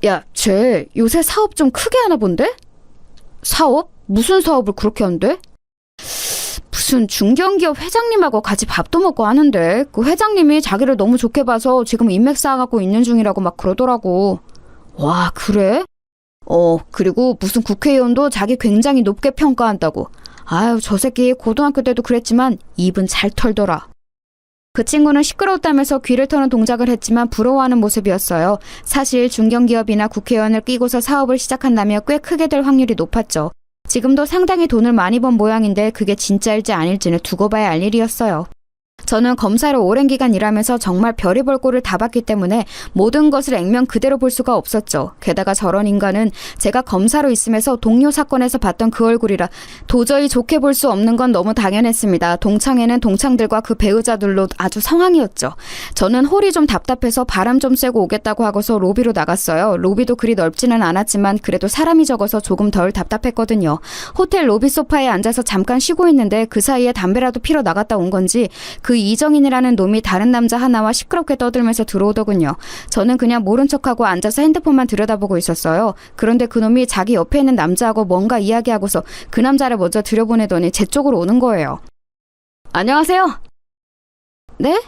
야, 쟤 요새 사업 좀 크게 하나 본데? 사업? 무슨 사업을 그렇게 한대? 무슨 중견기업 회장님하고 같이 밥도 먹고 하는데 그 회장님이 자기를 너무 좋게 봐서 지금 인맥 쌓아가고 있는 중이라고 막 그러더라고. 와, 그래? 그리고 무슨 국회의원도 자기 굉장히 높게 평가한다고. 아유, 저 새끼 고등학교 때도 그랬지만 입은 잘 털더라. 그 친구는 시끄러웠다면서 귀를 터는 동작을 했지만 부러워하는 모습이었어요. 사실 중견기업이나 국회의원을 끼고서 사업을 시작한다면 꽤 크게 될 확률이 높았죠. 지금도 상당히 돈을 많이 번 모양인데 그게 진짜일지 아닐지는 두고 봐야 알 일이었어요. 저는 검사로 오랜 기간 일하면서 정말 별의별 꼴을 다 봤기 때문에 모든 것을 액면 그대로 볼 수가 없었죠. 게다가 저런 인간은 제가 검사로 있으면서 동료 사건에서 봤던 그 얼굴이라 도저히 좋게 볼 수 없는 건 너무 당연했습니다. 동창회는 동창들과 그 배우자들로 아주 성황이었죠. 저는 홀이 좀 답답해서 바람 좀 쐬고 오겠다고 하고서 로비로 나갔어요. 로비도 그리 넓지는 않았지만 그래도 사람이 적어서 조금 덜 답답했거든요. 호텔 로비 소파에 앉아서 잠깐 쉬고 있는데 그 사이에 담배라도 피러 나갔다 온 건지 그 이정인이라는 놈이 다른 남자 하나와 시끄럽게 떠들면서 들어오더군요. 저는 그냥 모른 척하고 앉아서 핸드폰만 들여다보고 있었어요. 그런데 그 놈이 자기 옆에 있는 남자하고 뭔가 이야기하고서 그 남자를 먼저 들여보내더니 제 쪽으로 오는 거예요. 안녕하세요. 네?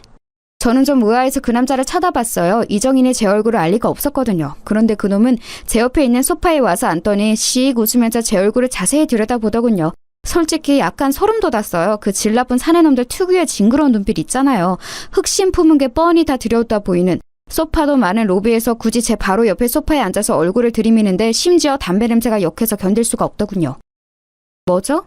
저는 좀 의아해서 그 남자를 쳐다봤어요. 이정인이 제 얼굴을 알 리가 없었거든요. 그런데 그 놈은 제 옆에 있는 소파에 와서 앉더니 씩 웃으면서 제 얼굴을 자세히 들여다보더군요. 솔직히 약간 소름 돋았어요. 그 질 나쁜 사내놈들 특유의 징그러운 눈빛 있잖아요. 흑심 품은 게 뻔히 다 들여다 보이는. 소파도 많은 로비에서 굳이 제 바로 옆에 소파에 앉아서 얼굴을 들이미는데 심지어 담배 냄새가 역해서 견딜 수가 없더군요. 뭐죠?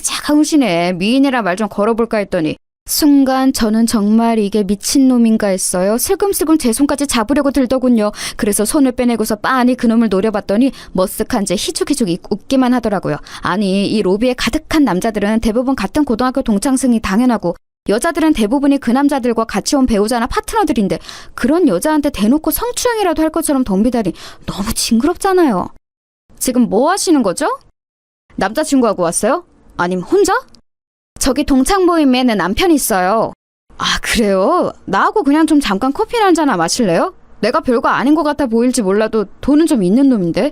차가우시네. 미인이라 말 좀 걸어볼까 했더니 순간 저는 정말 이게 미친놈인가 했어요. 슬금슬금 제 손까지 잡으려고 들더군요. 그래서 손을 빼내고서 빤히 그놈을 노려봤더니 머쓱한 채 희죽희죽 웃기만 하더라고요. 아니, 이 로비에 가득한 남자들은 대부분 같은 고등학교 동창생이 당연하고 여자들은 대부분이 그 남자들과 같이 온 배우자나 파트너들인데 그런 여자한테 대놓고 성추행이라도 할 것처럼 덤비다니 너무 징그럽잖아요. 지금 뭐 하시는 거죠? 남자친구하고 왔어요? 아님 혼자? 저기 동창 모임에는 남편이 있어요. 그래요? 나하고 그냥 좀 잠깐 커피나 한잔 마실래요? 내가 별거 아닌 것 같아 보일지 몰라도 돈은 좀 있는 놈인데.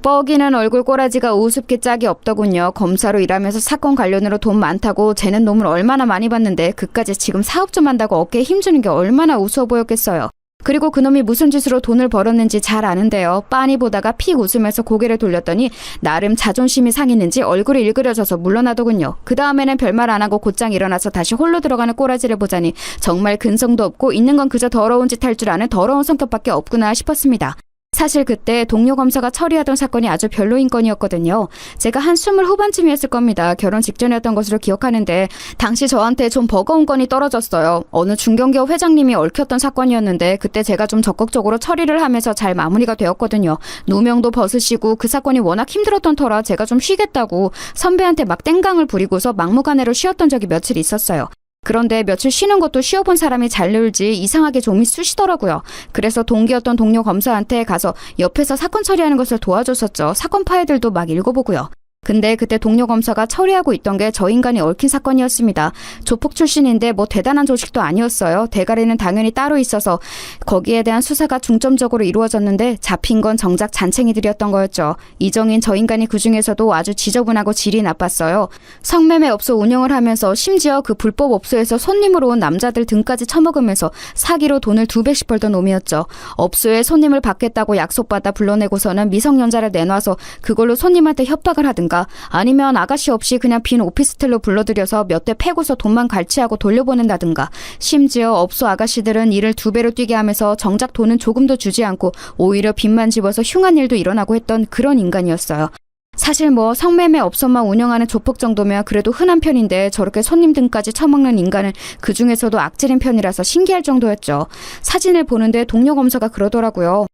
뻐기는 얼굴 꼬라지가 우습게 짝이 없더군요. 검사로 일하면서 사건 관련으로 돈 많다고 쟤는 놈을 얼마나 많이 봤는데 그까지 지금 사업 좀 한다고 어깨에 힘주는 게 얼마나 우스워 보였겠어요. 그리고 그놈이 무슨 짓으로 돈을 벌었는지 잘 아는데요. 빤히 보다가 픽 웃으면서 고개를 돌렸더니 나름 자존심이 상했는지 얼굴이 일그러져서 물러나더군요. 그 다음에는 별말 안 하고 곧장 일어나서 다시 홀로 들어가는 꼬라지를 보자니 정말 근성도 없고 있는 건 그저 더러운 짓 할 줄 아는 더러운 성격밖에 없구나 싶었습니다. 사실 그때 동료 검사가 처리하던 사건이 아주 별로인 건이었거든요. 제가 한 20 후반쯤이었을 겁니다. 결혼 직전이었던 것으로 기억하는데 당시 저한테 좀 버거운 건이 떨어졌어요. 어느 중견기업 회장님이 얽혔던 사건이었는데 그때 제가 좀 적극적으로 처리를 하면서 잘 마무리가 되었거든요. 누명도 벗으시고 그 사건이 워낙 힘들었던 터라 제가 좀 쉬겠다고 선배한테 막 땡강을 부리고서 막무가내로 쉬었던 적이 며칠 있었어요. 그런데 며칠 쉬는 것도 쉬어본 사람이 잘 늘지 이상하게 좀이 쑤시더라고요. 그래서 동기였던 동료 검사한테 가서 옆에서 사건 처리하는 것을 도와줬었죠. 사건 파일들도 막 읽어보고요. 근데 그때 동료 검사가 처리하고 있던 게 저 인간이 얽힌 사건이었습니다. 조폭 출신인데 뭐 대단한 조직도 아니었어요. 대가리는 당연히 따로 있어서 거기에 대한 수사가 중점적으로 이루어졌는데 잡힌 건 정작 잔챙이들이었던 거였죠. 이정인 저 인간이 그중에서도 아주 지저분하고 질이 나빴어요. 성매매 업소 운영을 하면서 심지어 그 불법 업소에서 손님으로 온 남자들 등까지 처먹으면서 사기로 돈을 2배씩 벌던 놈이었죠. 업소에 손님을 받겠다고 약속받아 불러내고서는 미성년자를 내놔서 그걸로 손님한테 협박을 하든가 아니면 아가씨 없이 그냥 빈 오피스텔로 불러들여서 몇 대 패고서 돈만 갈취하고 돌려보낸다든가 심지어 업소 아가씨들은 일을 2배로 뛰게 하면서 정작 돈은 조금도 주지 않고 오히려 빚만 집어서 흉한 일도 일어나고 했던 그런 인간이었어요. 사실 뭐 성매매 업소만 운영하는 조폭 정도면 그래도 흔한 편인데 저렇게 손님 등까지 처먹는 인간은 그중에서도 악질인 편이라서 신기할 정도였죠. 사진을 보는데 동료 검사가 그러더라고요.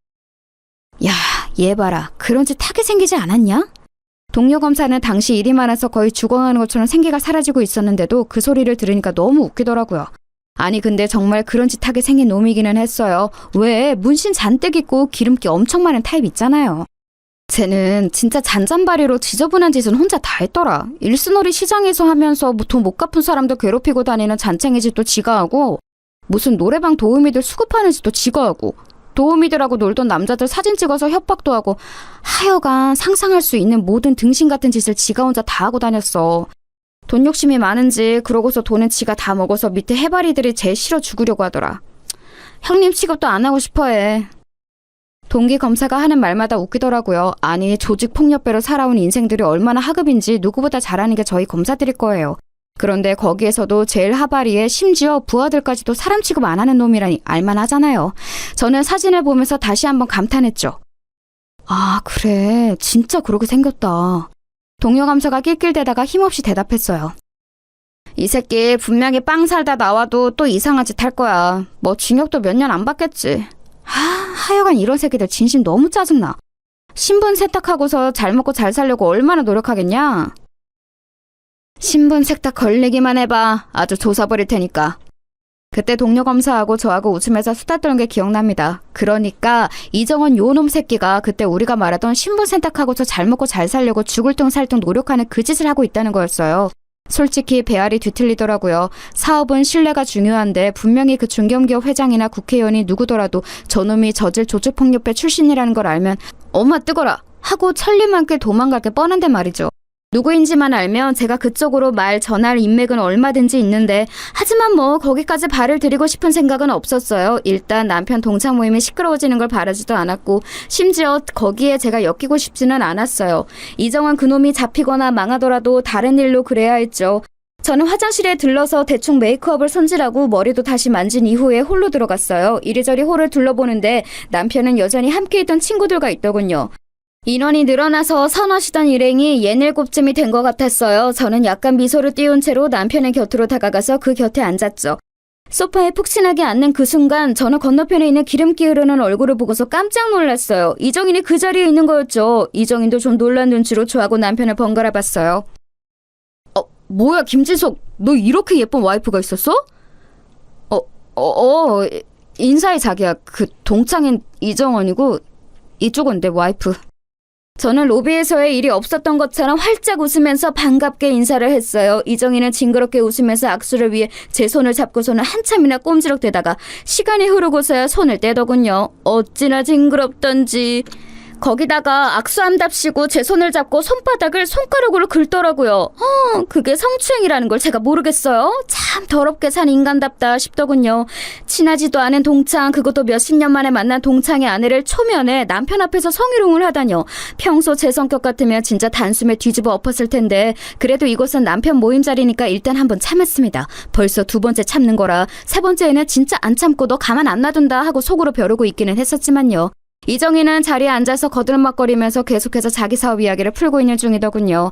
야, 얘 봐라. 그런 짓 하게 생기지 않았냐? 동료 검사는 당시 일이 많아서 거의 죽어가는 것처럼 생기가 사라지고 있었는데도 그 소리를 들으니까 너무 웃기더라고요. 아니 근데 정말 그런 짓 하게 생긴 놈이기는 했어요. 왜 문신 잔뜩 있고 기름기 엄청 많은 타입 있잖아요. 쟤는 진짜 잔잔바리로 지저분한 짓은 혼자 다 했더라. 일스놀이 시장에서 하면서 돈 못 갚은 사람들 괴롭히고 다니는 잔챙이 짓도 지가 하고 무슨 노래방 도우미들 수급하는 짓도 지가 하고 도우미들하고 놀던 남자들 사진 찍어서 협박도 하고 하여간 상상할 수 있는 모든 등신 같은 짓을 지가 혼자 다 하고 다녔어. 돈 욕심이 많은지 그러고서 돈은 지가 다 먹어서 밑에 해바리들이 제일 싫어 죽으려고 하더라. 형님 취급도 안 하고 싶어해. 동기 검사가 하는 말마다 웃기더라고요. 아니 조직 폭력배로 살아온 인생들이 얼마나 하급인지 누구보다 잘 아는 게 저희 검사들일 거예요. 그런데 거기에서도 제일 하바리에 심지어 부하들까지도 사람 취급 안 하는 놈이라니 알만하잖아요. 저는 사진을 보면서 다시 한번 감탄했죠. 아 그래 진짜 그러게 생겼다. 동료 감사가 낄낄대다가 힘없이 대답했어요. 이 새끼 분명히 빵 살다 나와도 또 이상한 짓 할 거야. 뭐 징역도 몇 년 안 받겠지. 하여간 이런 새끼들 진심 너무 짜증나. 신분 세탁하고서 잘 먹고 잘 살려고 얼마나 노력하겠냐? 신분 세탁 걸리기만 해봐. 아주 조사 버릴 테니까. 그때 동료 검사하고 저하고 웃으면서 수다 떠는 게 기억납니다. 그러니까 이정원 요놈 새끼가 그때 우리가 말하던 신분 세탁하고서 잘 먹고 잘 살려고 죽을 둥 살 둥 노력하는 그 짓을 하고 있다는 거였어요. 솔직히 배알이 뒤틀리더라고요. 사업은 신뢰가 중요한데 분명히 그 중견기업 회장이나 국회의원이 누구더라도 저놈이 저질 조직폭력배 출신이라는 걸 알면 엄마 뜨거라 하고 천리만께 도망갈 게 뻔한데 말이죠. 누구인지만 알면 제가 그쪽으로 말 전할 인맥은 얼마든지 있는데 하지만 뭐 거기까지 발을 들이고 싶은 생각은 없었어요. 일단 남편 동창 모임이 시끄러워지는 걸 바라지도 않았고 심지어 거기에 제가 엮이고 싶지는 않았어요. 이정원 그놈이 잡히거나 망하더라도 다른 일로 그래야 했죠. 저는 화장실에 들러서 대충 메이크업을 손질하고 머리도 다시 만진 이후에 홀로 들어갔어요. 이리저리 홀을 둘러보는데 남편은 여전히 함께 있던 친구들과 있더군요. 인원이 늘어나서 서너시던 일행이 67쯤이 된 것 같았어요. 저는 약간 미소를 띄운 채로 남편의 곁으로 다가가서 그 곁에 앉았죠. 소파에 푹신하게 앉는 그 순간 저는 건너편에 있는 기름기 흐르는 얼굴을 보고서 깜짝 놀랐어요. 이정인이 그 자리에 있는 거였죠. 이정인도 좀 놀란 눈치로 저하고 남편을 번갈아 봤어요. 뭐야 김진석, 너 이렇게 예쁜 와이프가 있었어? 인사해 자기야. 그 동창인 이정원이고 이쪽은 내 와이프. 저는 로비에서의 일이 없었던 것처럼 활짝 웃으면서 반갑게 인사를 했어요. 이정희는 징그럽게 웃으면서 악수를 위해 제 손을 잡고서는 한참이나 꼼지락대다가 시간이 흐르고서야 손을 떼더군요. 어찌나 징그럽던지. 거기다가 악수함답시고 제 손을 잡고 손바닥을 손가락으로 긁더라고요. 그게 성추행이라는 걸 제가 모르겠어요? 참 더럽게 산 인간답다 싶더군요. 친하지도 않은 동창, 그것도 몇십 년 만에 만난 동창의 아내를 초면에 남편 앞에서 성희롱을 하다뇨. 평소 제 성격 같으면 진짜 단숨에 뒤집어 엎었을 텐데 그래도 이곳은 남편 모임 자리니까 일단 한번 참았습니다. 벌써 두 번째 참는 거라 세 번째에는 진짜 안 참고 너 가만 안 놔둔다 하고 속으로 벼르고 있기는 했었지만요. 이정희는 자리에 앉아서 거들먹거리면서 계속해서 자기 사업 이야기를 풀고 있는 중이더군요.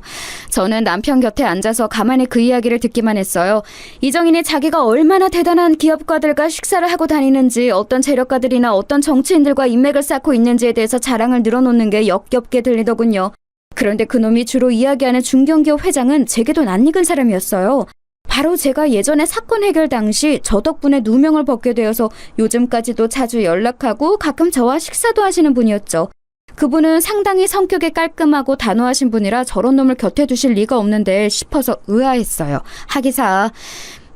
저는 남편 곁에 앉아서 가만히 그 이야기를 듣기만 했어요. 이정희는 자기가 얼마나 대단한 기업가들과 식사를 하고 다니는지, 어떤 재력가들이나 어떤 정치인들과 인맥을 쌓고 있는지에 대해서 자랑을 늘어놓는 게 역겹게 들리더군요. 그런데 그놈이 주로 이야기하는 중견기업 회장은 제게도 낯익은 사람이었어요. 바로 제가 예전에 사건 해결 당시 저 덕분에 누명을 벗게 되어서 요즘까지도 자주 연락하고 가끔 저와 식사도 하시는 분이었죠. 그분은 상당히 성격이 깔끔하고 단호하신 분이라 저런 놈을 곁에 두실 리가 없는데 싶어서 의아했어요. 하기사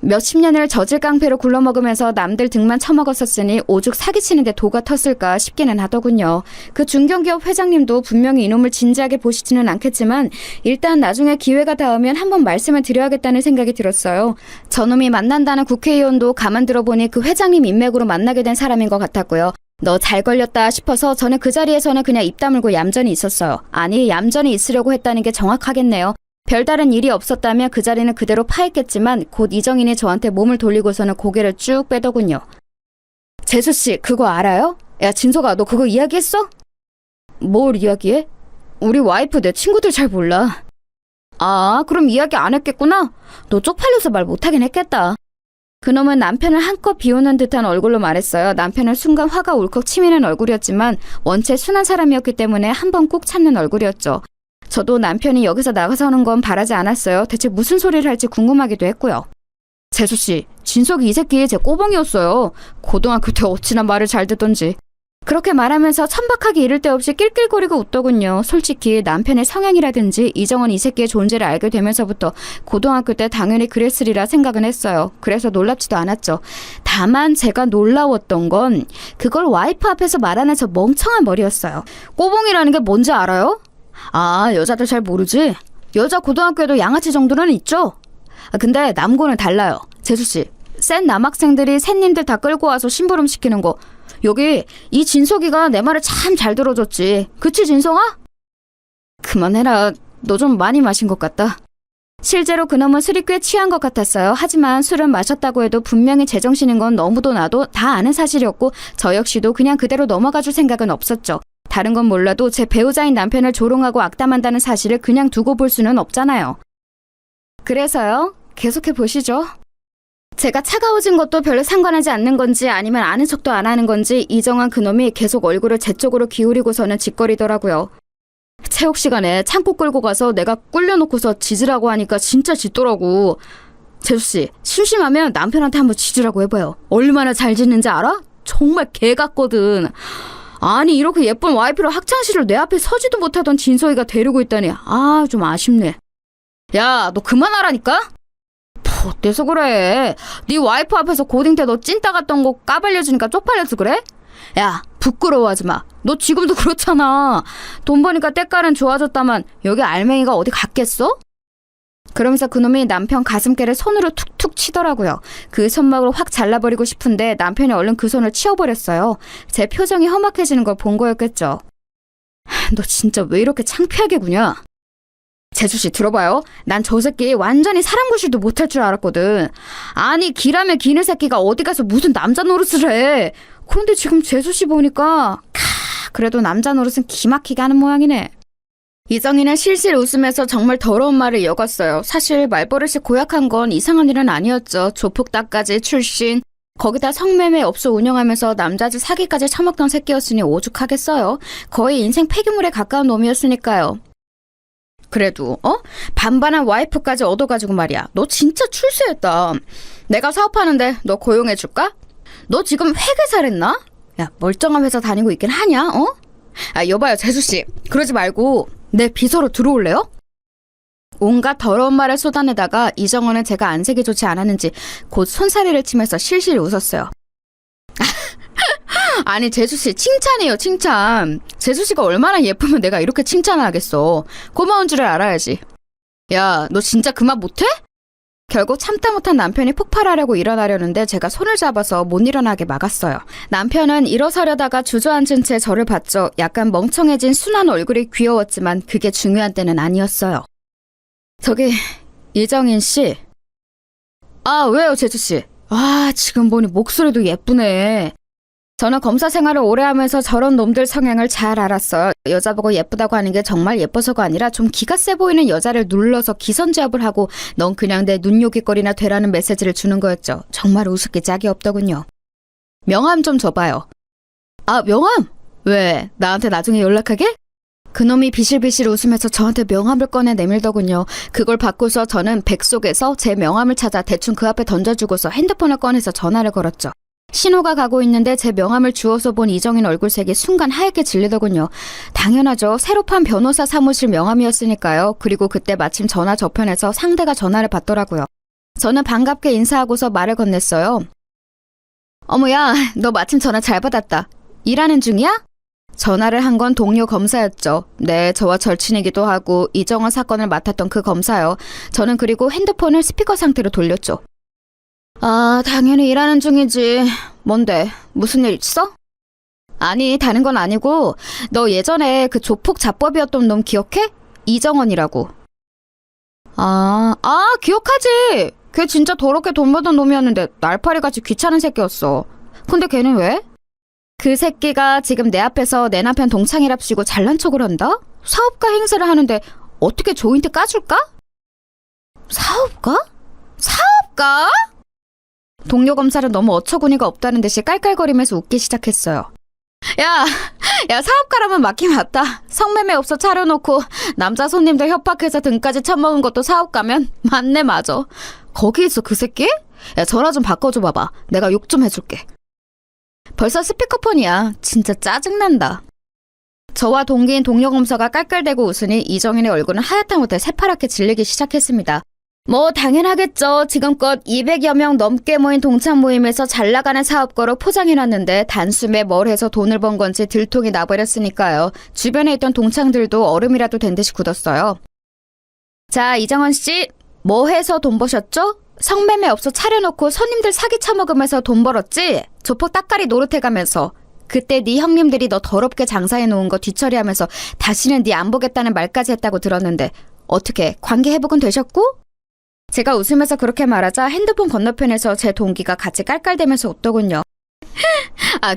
몇십 년을 저질깡패로 굴러먹으면서 남들 등만 처먹었었으니 오죽 사기치는데 도가 텄을까 싶기는 하더군요. 그 중견기업 회장님도 분명히 이놈을 진지하게 보시지는 않겠지만 일단 나중에 기회가 닿으면 한번 말씀을 드려야겠다는 생각이 들었어요. 저놈이 만난다는 국회의원도 가만 들어보니 그 회장님 인맥으로 만나게 된 사람인 것 같았고요. 너 잘 걸렸다 싶어서 저는 그 자리에서는 그냥 입 다물고 얌전히 있었어요. 아니, 얌전히 있으려고 했다는 게 정확하겠네요. 별다른 일이 없었다면 그 자리는 그대로 파했겠지만 곧 이정인이 저한테 몸을 돌리고서는 고개를 쭉 빼더군요. 재수씨, 그거 알아요? 야, 진석아, 너 그거 이야기했어? 뭘 이야기해? 우리 와이프 내 친구들 잘 몰라. 아, 그럼 이야기 안 했겠구나? 너 쪽팔려서 말 못하긴 했겠다. 그놈은 남편을 한껏 비우는 듯한 얼굴로 말했어요. 남편은 순간 화가 울컥 치미는 얼굴이었지만 원체 순한 사람이었기 때문에 한 번 꾹 참는 얼굴이었죠. 저도 남편이 여기서 나가서는 건 바라지 않았어요. 대체 무슨 소리를 할지 궁금하기도 했고요. 재수씨, 진석이 이 새끼 제 꼬봉이었어요. 고등학교 때 어찌나 말을 잘 듣던지. 그렇게 말하면서 천박하게 이를 데 없이 낄낄거리고 웃더군요. 솔직히 남편의 성향이라든지 이정원 이 새끼의 존재를 알게 되면서부터 고등학교 때 당연히 그랬으리라 생각은 했어요. 그래서 놀랍지도 않았죠. 다만 제가 놀라웠던 건 그걸 와이프 앞에서 말하는 저 멍청한 머리였어요. 꼬봉이라는 게 뭔지 알아요? 아, 여자들 잘 모르지? 여자 고등학교에도 양아치 정도는 있죠? 근데 남고는 달라요. 재수씨, 센 남학생들이 샌님들 다 끌고 와서 심부름 시키는 거, 여기 이 진석이가 내 말을 참 잘 들어줬지. 그치 진성아? 그만해라. 너 좀 많이 마신 것 같다. 실제로 그놈은 술이 꽤 취한 것 같았어요. 하지만 술은 마셨다고 해도 분명히 제정신인 건 너무도 나도 다 아는 사실이었고 저 역시도 그냥 그대로 넘어가줄 생각은 없었죠. 다른 건 몰라도 제 배우자인 남편을 조롱하고 악담한다는 사실을 그냥 두고 볼 수는 없잖아요. 그래서요. 계속해 보시죠. 제가 차가워진 것도 별로 상관하지 않는 건지 아니면 아는 척도 안 하는 건지 이정환 그놈이 계속 얼굴을 제 쪽으로 기울이고서는 짓거리더라고요. 체육 시간에 창고 끌고 가서 내가 꿀려놓고서 짖으라고 하니까 진짜 짖더라고. 재수씨, 심심하면 남편한테 한번 짖으라고 해봐요. 얼마나 잘 짖는지 알아? 정말 개 같거든. 아니 이렇게 예쁜 와이프를 학창시절 내 앞에 서지도 못하던 진서이가 데리고 있다니 좀 아쉽네. 야, 너 그만하라니까? 어때서 그래? 네 와이프 앞에서 고딩 때 너 찐따 같던 거 까발려주니까 쪽팔려서 그래? 야, 부끄러워하지 마. 너 지금도 그렇잖아. 돈 버니까 때깔은 좋아졌다만 여기 알맹이가 어디 갔겠어? 그러면서 그놈이 남편 가슴께를 손으로 툭툭 치더라고요. 그 손목을 확 잘라버리고 싶은데 남편이 얼른 그 손을 치워버렸어요. 제 표정이 험악해지는 걸 본 거였겠죠. 너 진짜 왜 이렇게 창피하게 구냐? 재수씨 들어봐요. 난 저 새끼 완전히 사람 구실도 못할 줄 알았거든. 아니 기라면 기는 새끼가 어디 가서 무슨 남자 노릇을 해. 그런데 지금 재수씨 보니까 그래도 남자 노릇은 기막히게 하는 모양이네. 이정희는 실실 웃으면서 정말 더러운 말을 이어갔어요. 사실 말버릇이 고약한 건 이상한 일은 아니었죠. 조폭따까지 출신, 거기다 성매매 업소 운영하면서 남자들 사기까지 처먹던 새끼였으니 오죽하겠어요. 거의 인생 폐기물에 가까운 놈이었으니까요. 그래도 반반한 와이프까지 얻어가지고 말이야. 너 진짜 출세했다. 내가 사업하는데 너 고용해줄까? 너 지금 회계사랬나? 야, 멀쩡한 회사 다니고 있긴 하냐? 여봐요 재수씨, 그러지 말고 내 비서로 들어올래요? 온갖 더러운 말을 쏟아내다가 이정원은 제가 안색이 좋지 않았는지 곧 손사래를 치면서 실실 웃었어요. 아니 재수씨 칭찬이에요, 칭찬. 재수씨가 얼마나 예쁘면 내가 이렇게 칭찬을 하겠어. 고마운 줄을 알아야지. 야, 너 진짜 그만 못해? 결국 참다 못한 남편이 폭발하려고 일어나려는데 제가 손을 잡아서 못 일어나게 막았어요. 남편은 일어서려다가 주저앉은 채 저를 봤죠. 약간 멍청해진 순한 얼굴이 귀여웠지만 그게 중요한 때는 아니었어요. 저기 이정인 씨. 왜요 재수씨? 지금 보니 목소리도 예쁘네. 저는 검사 생활을 오래 하면서 저런 놈들 성향을 잘 알았어요. 여자 보고 예쁘다고 하는 게 정말 예뻐서가 아니라 좀 기가 세 보이는 여자를 눌러서 기선제압을 하고 넌 그냥 내 눈요깃거리나 되라는 메시지를 주는 거였죠. 정말 우습게 짝이 없더군요. 명함 좀 줘봐요. 명함? 왜? 나한테 나중에 연락하게? 그놈이 비실비실 웃으면서 저한테 명함을 꺼내 내밀더군요. 그걸 받고서 저는 백 속에서 제 명함을 찾아 대충 그 앞에 던져주고서 핸드폰을 꺼내서 전화를 걸었죠. 신호가 가고 있는데 제 명함을 주워서 본 이정인 얼굴색이 순간 하얗게 질리더군요. 당연하죠. 새로 판 변호사 사무실 명함이었으니까요. 그리고 그때 마침 전화 저편에서 상대가 전화를 받더라고요. 저는 반갑게 인사하고서 말을 건넸어요. 어머야, 너 마침 전화 잘 받았다. 일하는 중이야? 전화를 한 건 동료 검사였죠. 네, 저와 절친이기도 하고 이정원 사건을 맡았던 그 검사요. 저는 그리고 핸드폰을 스피커 상태로 돌렸죠. 당연히 일하는 중이지. 뭔데? 무슨 일 있어? 아니, 다른 건 아니고 너 예전에 그 조폭 자법이었던 놈 기억해? 이정원이라고. 기억하지. 걔 진짜 더럽게 돈 벌던 놈이었는데 날파리같이 귀찮은 새끼였어. 근데 걔는 왜? 그 새끼가 지금 내 앞에서 내 남편 동창이랍시고 잘난 척을 한다? 사업가 행세를 하는데 어떻게 조인트 까줄까? 사업가? 사업가? 동료 검사는 너무 어처구니가 없다는 듯이 깔깔거리면서 웃기 시작했어요. 야, 사업가라면 맞긴 맞다. 성매매 업소 차려놓고 남자 손님들 협박해서 등까지 쳐먹은 것도 사업가면 맞네, 맞아. 거기 있어 그 새끼? 야, 전화 좀 바꿔줘 봐봐. 내가 욕 좀 해줄게. 벌써 스피커폰이야. 진짜 짜증난다. 저와 동기인 동료 검사가 깔깔대고 웃으니 이정인의 얼굴은 하얗다못해 새파랗게 질리기 시작했습니다. 뭐 당연하겠죠. 지금껏 200여 명 넘게 모인 동창 모임에서 잘 나가는 사업가로 포장해놨는데 단숨에 뭘 해서 돈을 번 건지 들통이 나버렸으니까요. 주변에 있던 동창들도 얼음이라도 된 듯이 굳었어요. 자, 이정원 씨, 뭐 해서 돈 버셨죠? 성매매 업소 차려놓고 손님들 사기 쳐먹으면서 돈 벌었지? 조폭 따까리 노릇해가면서. 그때 네 형님들이 너 더럽게 장사해놓은 거 뒤처리하면서 다시는 네 안 보겠다는 말까지 했다고 들었는데 어떻게 관계 회복은 되셨고? 제가 웃으면서 그렇게 말하자 핸드폰 건너편에서 제 동기가 같이 깔깔대면서 웃더군요.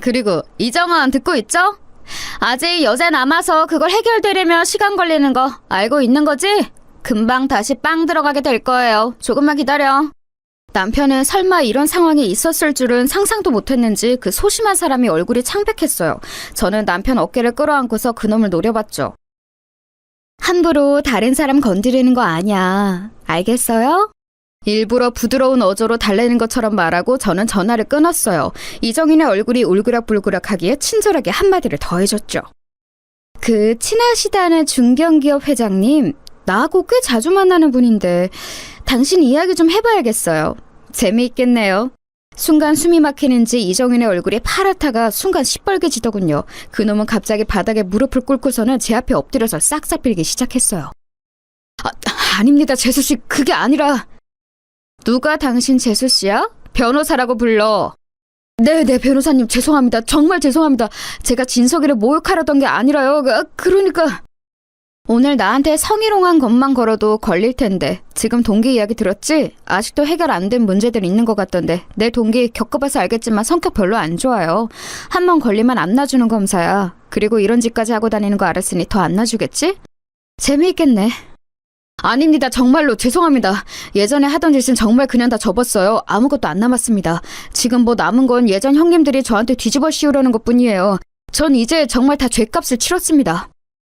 그리고 이정원 듣고 있죠? 아직 여자 남아서 그걸 해결되려면 시간 걸리는 거 알고 있는 거지? 금방 다시 빵 들어가게 될 거예요. 조금만 기다려. 남편은 설마 이런 상황이 있었을 줄은 상상도 못했는지 그 소심한 사람이 얼굴이 창백했어요. 저는 남편 어깨를 끌어안고서 그놈을 노려봤죠. 함부로 다른 사람 건드리는 거 아니야. 알겠어요? 일부러 부드러운 어조로 달래는 것처럼 말하고 저는 전화를 끊었어요. 이정인의 얼굴이 울그락불그락하기에 친절하게 한마디를 더해줬죠. 그 친하시다는 중견기업 회장님, 나하고 꽤 자주 만나는 분인데 당신 이야기 좀 해봐야겠어요. 재미있겠네요. 순간 숨이 막히는지 이정인의 얼굴이 파랗다가 순간 시뻘개지더군요. 그놈은 갑자기 바닥에 무릎을 꿇고서는 제 앞에 엎드려서 싹싹 빌기 시작했어요. 아닙니다, 재수씨. 그게 아니라... 누가 당신 재수씨야? 변호사라고 불러. 네, 변호사님 죄송합니다. 정말 죄송합니다. 제가 진석이를 모욕하려던 게 아니라요. 그러니까... 오늘 나한테 성희롱한 것만 걸어도 걸릴 텐데 지금 동기 이야기 들었지? 아직도 해결 안 된 문제들 있는 것 같던데 내 동기 겪어봐서 알겠지만 성격 별로 안 좋아요. 한 번 걸리면 안 놔주는 검사야. 그리고 이런 짓까지 하고 다니는 거 알았으니 더 안 놔주겠지? 재미있겠네. 아닙니다. 정말로 죄송합니다. 예전에 하던 짓은 정말 그냥 다 접었어요. 아무것도 안 남았습니다. 지금 뭐 남은 건 예전 형님들이 저한테 뒤집어 씌우려는 것뿐이에요. 전 이제 정말 다 죗값을 치렀습니다.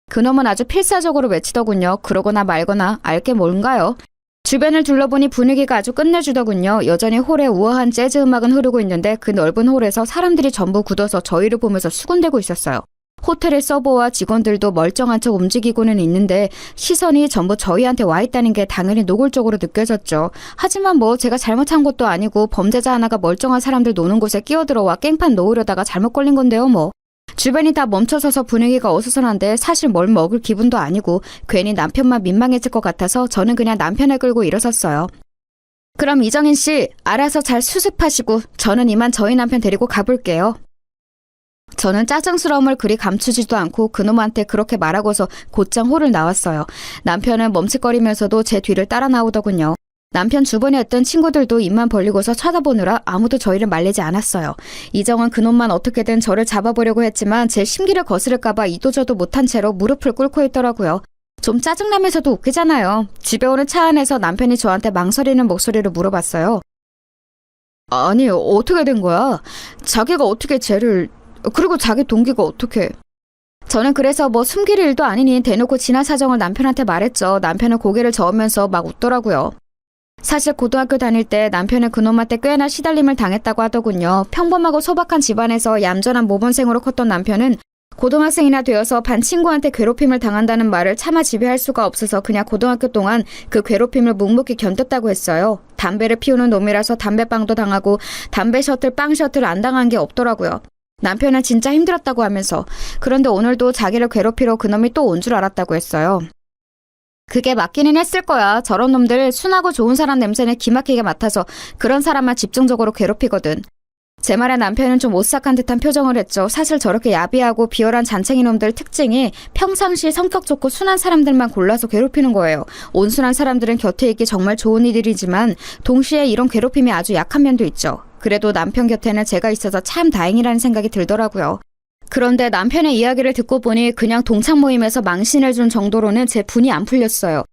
그놈은 아주 필사적으로 외치더군요. 그러거나 말거나 알게 뭔가요? 주변을 둘러보니 분위기가 아주 끝내주더군요. 여전히 홀에 우아한 재즈 음악은 흐르고 있는데 그 넓은 홀에서 사람들이 전부 굳어서 저희를 보면서 수군대고 있었어요. 호텔의 서버와 직원들도 멀쩡한 척 움직이고는 있는데 시선이 전부 저희한테 와 있다는 게 당연히 노골적으로 느껴졌죠. 하지만 뭐 제가 잘못한 것도 아니고 범죄자 하나가 멀쩡한 사람들 노는 곳에 끼어들어와 깽판 놓으려다가 잘못 걸린 건데요 뭐. 주변이 다 멈춰서서 분위기가 어수선한데 사실 뭘 먹을 기분도 아니고 괜히 남편만 민망해질 것 같아서 저는 그냥 남편을 끌고 일어섰어요. 그럼 이정인 씨, 알아서 잘 수습하시고 저는 이만 저희 남편 데리고 가볼게요. 저는 짜증스러움을 그리 감추지도 않고 그놈한테 그렇게 말하고서 곧장 홀을 나왔어요. 남편은 멈칫거리면서도 제 뒤를 따라 나오더군요. 남편 주변에 있던 친구들도 입만 벌리고서 쳐다보느라 아무도 저희를 말리지 않았어요. 이정은 그놈만 어떻게든 저를 잡아보려고 했지만 제 심기를 거스를까봐 이도저도 못한 채로 무릎을 꿇고 있더라고요. 좀 짜증나면서도 웃기잖아요. 집에 오는 차 안에서 남편이 저한테 망설이는 목소리로 물어봤어요. 아니, 어떻게 된 거야? 자기가 어떻게 쟤를... 그리고 자기 동기가 어떻게... 저는 그래서 뭐 숨길 일도 아니니 대놓고 지난 사정을 남편한테 말했죠. 남편은 고개를 저으면서 막 웃더라고요. 사실 고등학교 다닐 때 남편은 그놈한테 꽤나 시달림을 당했다고 하더군요. 평범하고 소박한 집안에서 얌전한 모범생으로 컸던 남편은 고등학생이나 되어서 반 친구한테 괴롭힘을 당한다는 말을 차마 지배할 수가 없어서 그냥 고등학교 동안 그 괴롭힘을 묵묵히 견뎠다고 했어요. 담배를 피우는 놈이라서 담배빵도 당하고 담배 셔틀, 빵 셔틀 안 당한 게 없더라고요. 남편은 진짜 힘들었다고 하면서. 그런데 오늘도 자기를 괴롭히러 그놈이 또 온 줄 알았다고 했어요. 그게 맞기는 했을 거야. 저런 놈들 순하고 좋은 사람 냄새는 기막히게 맡아서 그런 사람만 집중적으로 괴롭히거든. 제 말에 남편은 좀 오싹한 듯한 표정을 했죠. 사실 저렇게 야비하고 비열한 잔챙이 놈들 특징이 평상시 성격 좋고 순한 사람들만 골라서 괴롭히는 거예요. 온순한 사람들은 곁에 있기 정말 좋은 이들이지만 동시에 이런 괴롭힘이 아주 약한 면도 있죠. 그래도 남편 곁에는 제가 있어서 참 다행이라는 생각이 들더라고요. 그런데 남편의 이야기를 듣고 보니 그냥 동창 모임에서 망신을 준 정도로는 제 분이 안 풀렸어요.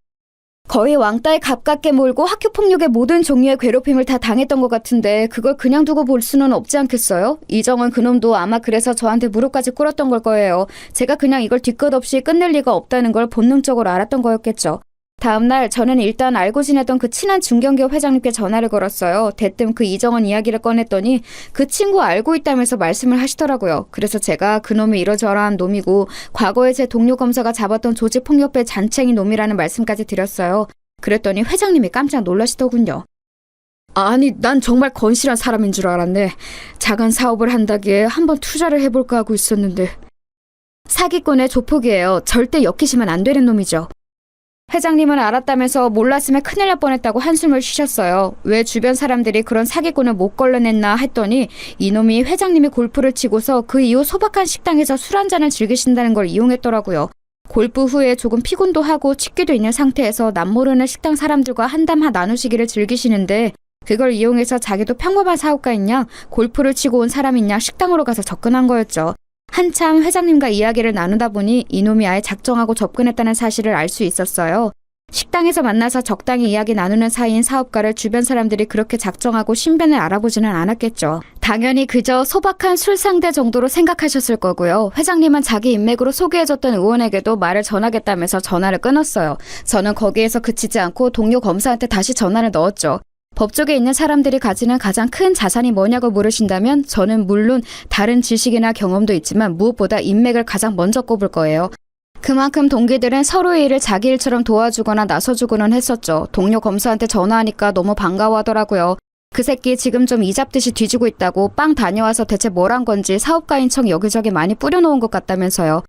거의 왕따에 가깝게 몰고 학교폭력의 모든 종류의 괴롭힘을 다 당했던 것 같은데 그걸 그냥 두고 볼 수는 없지 않겠어요? 이정은 그놈도 아마 그래서 저한테 무릎까지 꿇었던 걸 거예요. 제가 그냥 이걸 뒤끝없이 끝낼 리가 없다는 걸 본능적으로 알았던 거였겠죠. 다음날 저는 일단 알고 지내던 그 친한 중견기업 회장님께 전화를 걸었어요. 대뜸 그 이정은 이야기를 꺼냈더니 그 친구 알고 있다면서 말씀을 하시더라고요. 그래서 제가 그놈이 이러저러한 놈이고 과거에 제 동료 검사가 잡았던 조직폭력배 잔챙이 놈이라는 말씀까지 드렸어요. 그랬더니 회장님이 깜짝 놀라시더군요. 아니, 난 정말 건실한 사람인 줄 알았네. 작은 사업을 한다기에 한번 투자를 해볼까 하고 있었는데. 사기꾼의 조폭이에요. 절대 엮이시면 안 되는 놈이죠. 회장님은 알았다면서 몰랐으면 큰일 날 뻔했다고 한숨을 쉬셨어요. 왜 주변 사람들이 그런 사기꾼을 못 걸러냈나 했더니 이놈이 회장님이 골프를 치고서 그 이후 소박한 식당에서 술 한잔을 즐기신다는 걸 이용했더라고요. 골프 후에 조금 피곤도 하고 취기도 있는 상태에서 남모르는 식당 사람들과 한담 나누시기를 즐기시는데 그걸 이용해서 자기도 평범한 사업가인 양 골프를 치고 온 사람인 양 식당으로 가서 접근한 거였죠. 한참 회장님과 이야기를 나누다 보니 이놈이 아예 작정하고 접근했다는 사실을 알 수 있었어요. 식당에서 만나서 적당히 이야기 나누는 사이인 사업가를 주변 사람들이 그렇게 작정하고 신변을 알아보지는 않았겠죠. 당연히 그저 소박한 술 상대 정도로 생각하셨을 거고요. 회장님은 자기 인맥으로 소개해줬던 의원에게도 말을 전하겠다면서 전화를 끊었어요. 저는 거기에서 그치지 않고 동료 검사한테 다시 전화를 넣었죠. 법조계에 있는 사람들이 가지는 가장 큰 자산이 뭐냐고 물으신다면 저는 물론 다른 지식이나 경험도 있지만 무엇보다 인맥을 가장 먼저 꼽을 거예요. 그만큼 동기들은 서로의 일을 자기 일처럼 도와주거나 나서주고는 했었죠. 동료 검사한테 전화하니까 너무 반가워하더라고요. 그 새끼 지금 좀 이잡듯이 뒤지고 있다고 빵 다녀와서 대체 뭘 한 건지 사업가인 척 여기저기 많이 뿌려놓은 것 같다면서요.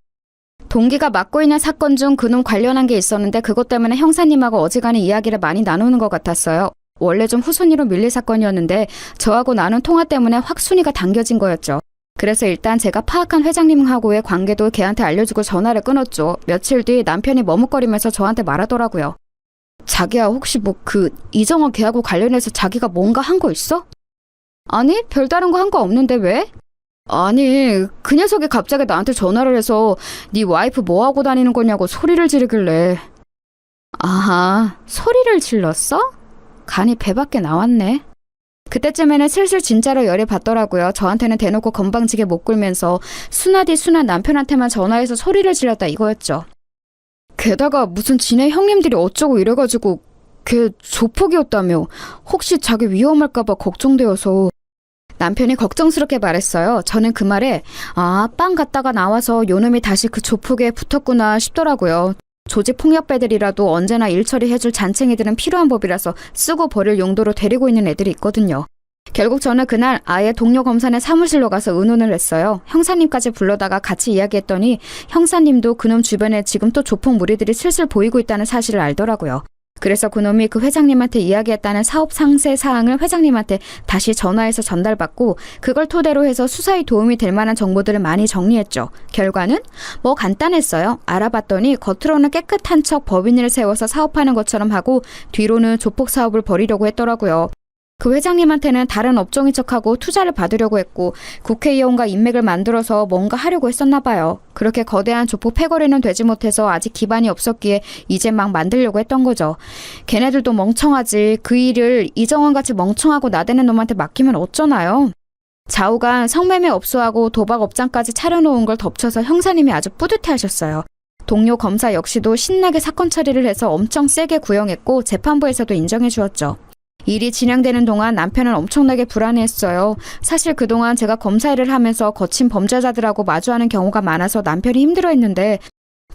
동기가 맡고 있는 사건 중 그놈 관련한 게 있었는데 그것 때문에 형사님하고 어지간히 이야기를 많이 나누는 것 같았어요. 원래 좀 후순위로 밀릴 사건이었는데 저하고 나눈 통화 때문에 확 순위가 당겨진 거였죠. 그래서 일단 제가 파악한 회장님하고의 관계도 걔한테 알려주고 전화를 끊었죠. 며칠 뒤 남편이 머뭇거리면서 저한테 말하더라고요. 자기야 혹시 이정원 걔하고 관련해서 자기가 뭔가 한 거 있어? 아니 별다른 거 한 거 없는데 왜? 아니 그 녀석이 갑자기 나한테 전화를 해서 네 와이프 뭐하고 다니는 거냐고 소리를 지르길래. 아하 소리를 질렀어? 간이 배밖에 나왔네. 그때쯤에는 슬슬 진짜로 열이 받더라고요. 저한테는 대놓고 건방지게 못 굴면서 순하디 순한 남편한테만 전화해서 소리를 질렀다 이거였죠. 게다가 무슨 지네 형님들이 어쩌고 이래가지고 걔 조폭이었다며. 혹시 자기 위험할까봐 걱정되어서. 남편이 걱정스럽게 말했어요. 저는 그 말에 빵 갔다가 나와서 요놈이 다시 그 조폭에 붙었구나 싶더라고요. 조직 폭력배들이라도 언제나 일 처리해줄 잔챙이들은 필요한 법이라서 쓰고 버릴 용도로 데리고 있는 애들이 있거든요. 결국 저는 그날 아예 동료 검사네 사무실로 가서 의논을 했어요. 형사님까지 불러다가 같이 이야기했더니 형사님도 그놈 주변에 지금 또 조폭 무리들이 슬슬 보이고 있다는 사실을 알더라고요. 그래서 그놈이 그 회장님한테 이야기했다는 사업 상세 사항을 회장님한테 다시 전화해서 전달받고 그걸 토대로 해서 수사에 도움이 될 만한 정보들을 많이 정리했죠. 결과는 뭐 간단했어요. 알아봤더니 겉으로는 깨끗한 척 법인을 세워서 사업하는 것처럼 하고 뒤로는 조폭 사업을 벌이려고 했더라고요. 그 회장님한테는 다른 업종인 척하고 투자를 받으려고 했고 국회의원과 인맥을 만들어서 뭔가 하려고 했었나 봐요. 그렇게 거대한 조폭 패거리는 되지 못해서 아직 기반이 없었기에 이제 막 만들려고 했던 거죠. 걔네들도 멍청하지. 그 일을 이정원같이 멍청하고 나대는 놈한테 맡기면 어쩌나요? 좌우간 성매매 업소하고 도박 업장까지 차려놓은 걸 덮쳐서 형사님이 아주 뿌듯해하셨어요. 동료 검사 역시도 신나게 사건 처리를 해서 엄청 세게 구형했고 재판부에서도 인정해 주었죠. 일이 진행되는 동안 남편은 엄청나게 불안해했어요. 사실 그동안 제가 검사 일을 하면서 거친 범죄자들하고 마주하는 경우가 많아서 남편이 힘들어했는데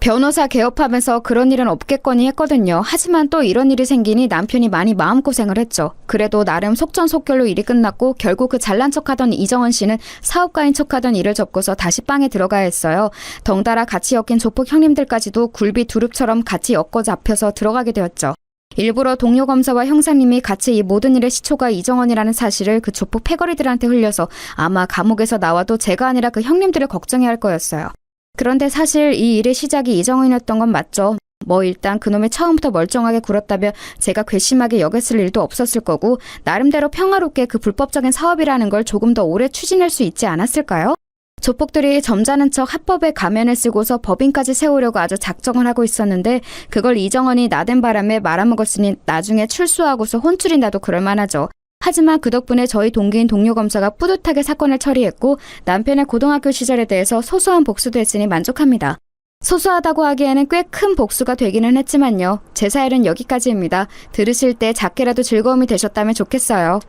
변호사 개업하면서 그런 일은 없겠거니 했거든요. 하지만 또 이런 일이 생기니 남편이 많이 마음고생을 했죠. 그래도 나름 속전속결로 일이 끝났고 결국 그 잘난 척하던 이정원 씨는 사업가인 척하던 일을 접고서 다시 빵에 들어가야 했어요. 덩달아 같이 엮인 조폭 형님들까지도 굴비 두릅처럼 같이 엮어 잡혀서 들어가게 되었죠. 일부러 동료 검사와 형사님이 같이 이 모든 일의 시초가 이정원이라는 사실을 그 조폭 패거리들한테 흘려서 아마 감옥에서 나와도 제가 아니라 그 형님들을 걱정해야 할 거였어요. 그런데 사실 이 일의 시작이 이정원이었던 건 맞죠. 뭐 일단 그놈이 처음부터 멀쩡하게 굴었다면 제가 괘씸하게 여겼을 일도 없었을 거고 나름대로 평화롭게 그 불법적인 사업이라는 걸 조금 더 오래 추진할 수 있지 않았을까요? 조폭들이 점잖은 척 합법의 가면을 쓰고서 법인까지 세우려고 아주 작정을 하고 있었는데 그걸 이정원이 나댄 바람에 말아먹었으니 나중에 출소하고서 혼쭐이 나도 그럴만하죠. 하지만 그 덕분에 저희 동기인 동료 검사가 뿌듯하게 사건을 처리했고 남편의 고등학교 시절에 대해서 소소한 복수도 했으니 만족합니다. 소소하다고 하기에는 꽤 큰 복수가 되기는 했지만요. 제 사연은 여기까지입니다. 들으실 때 작게라도 즐거움이 되셨다면 좋겠어요.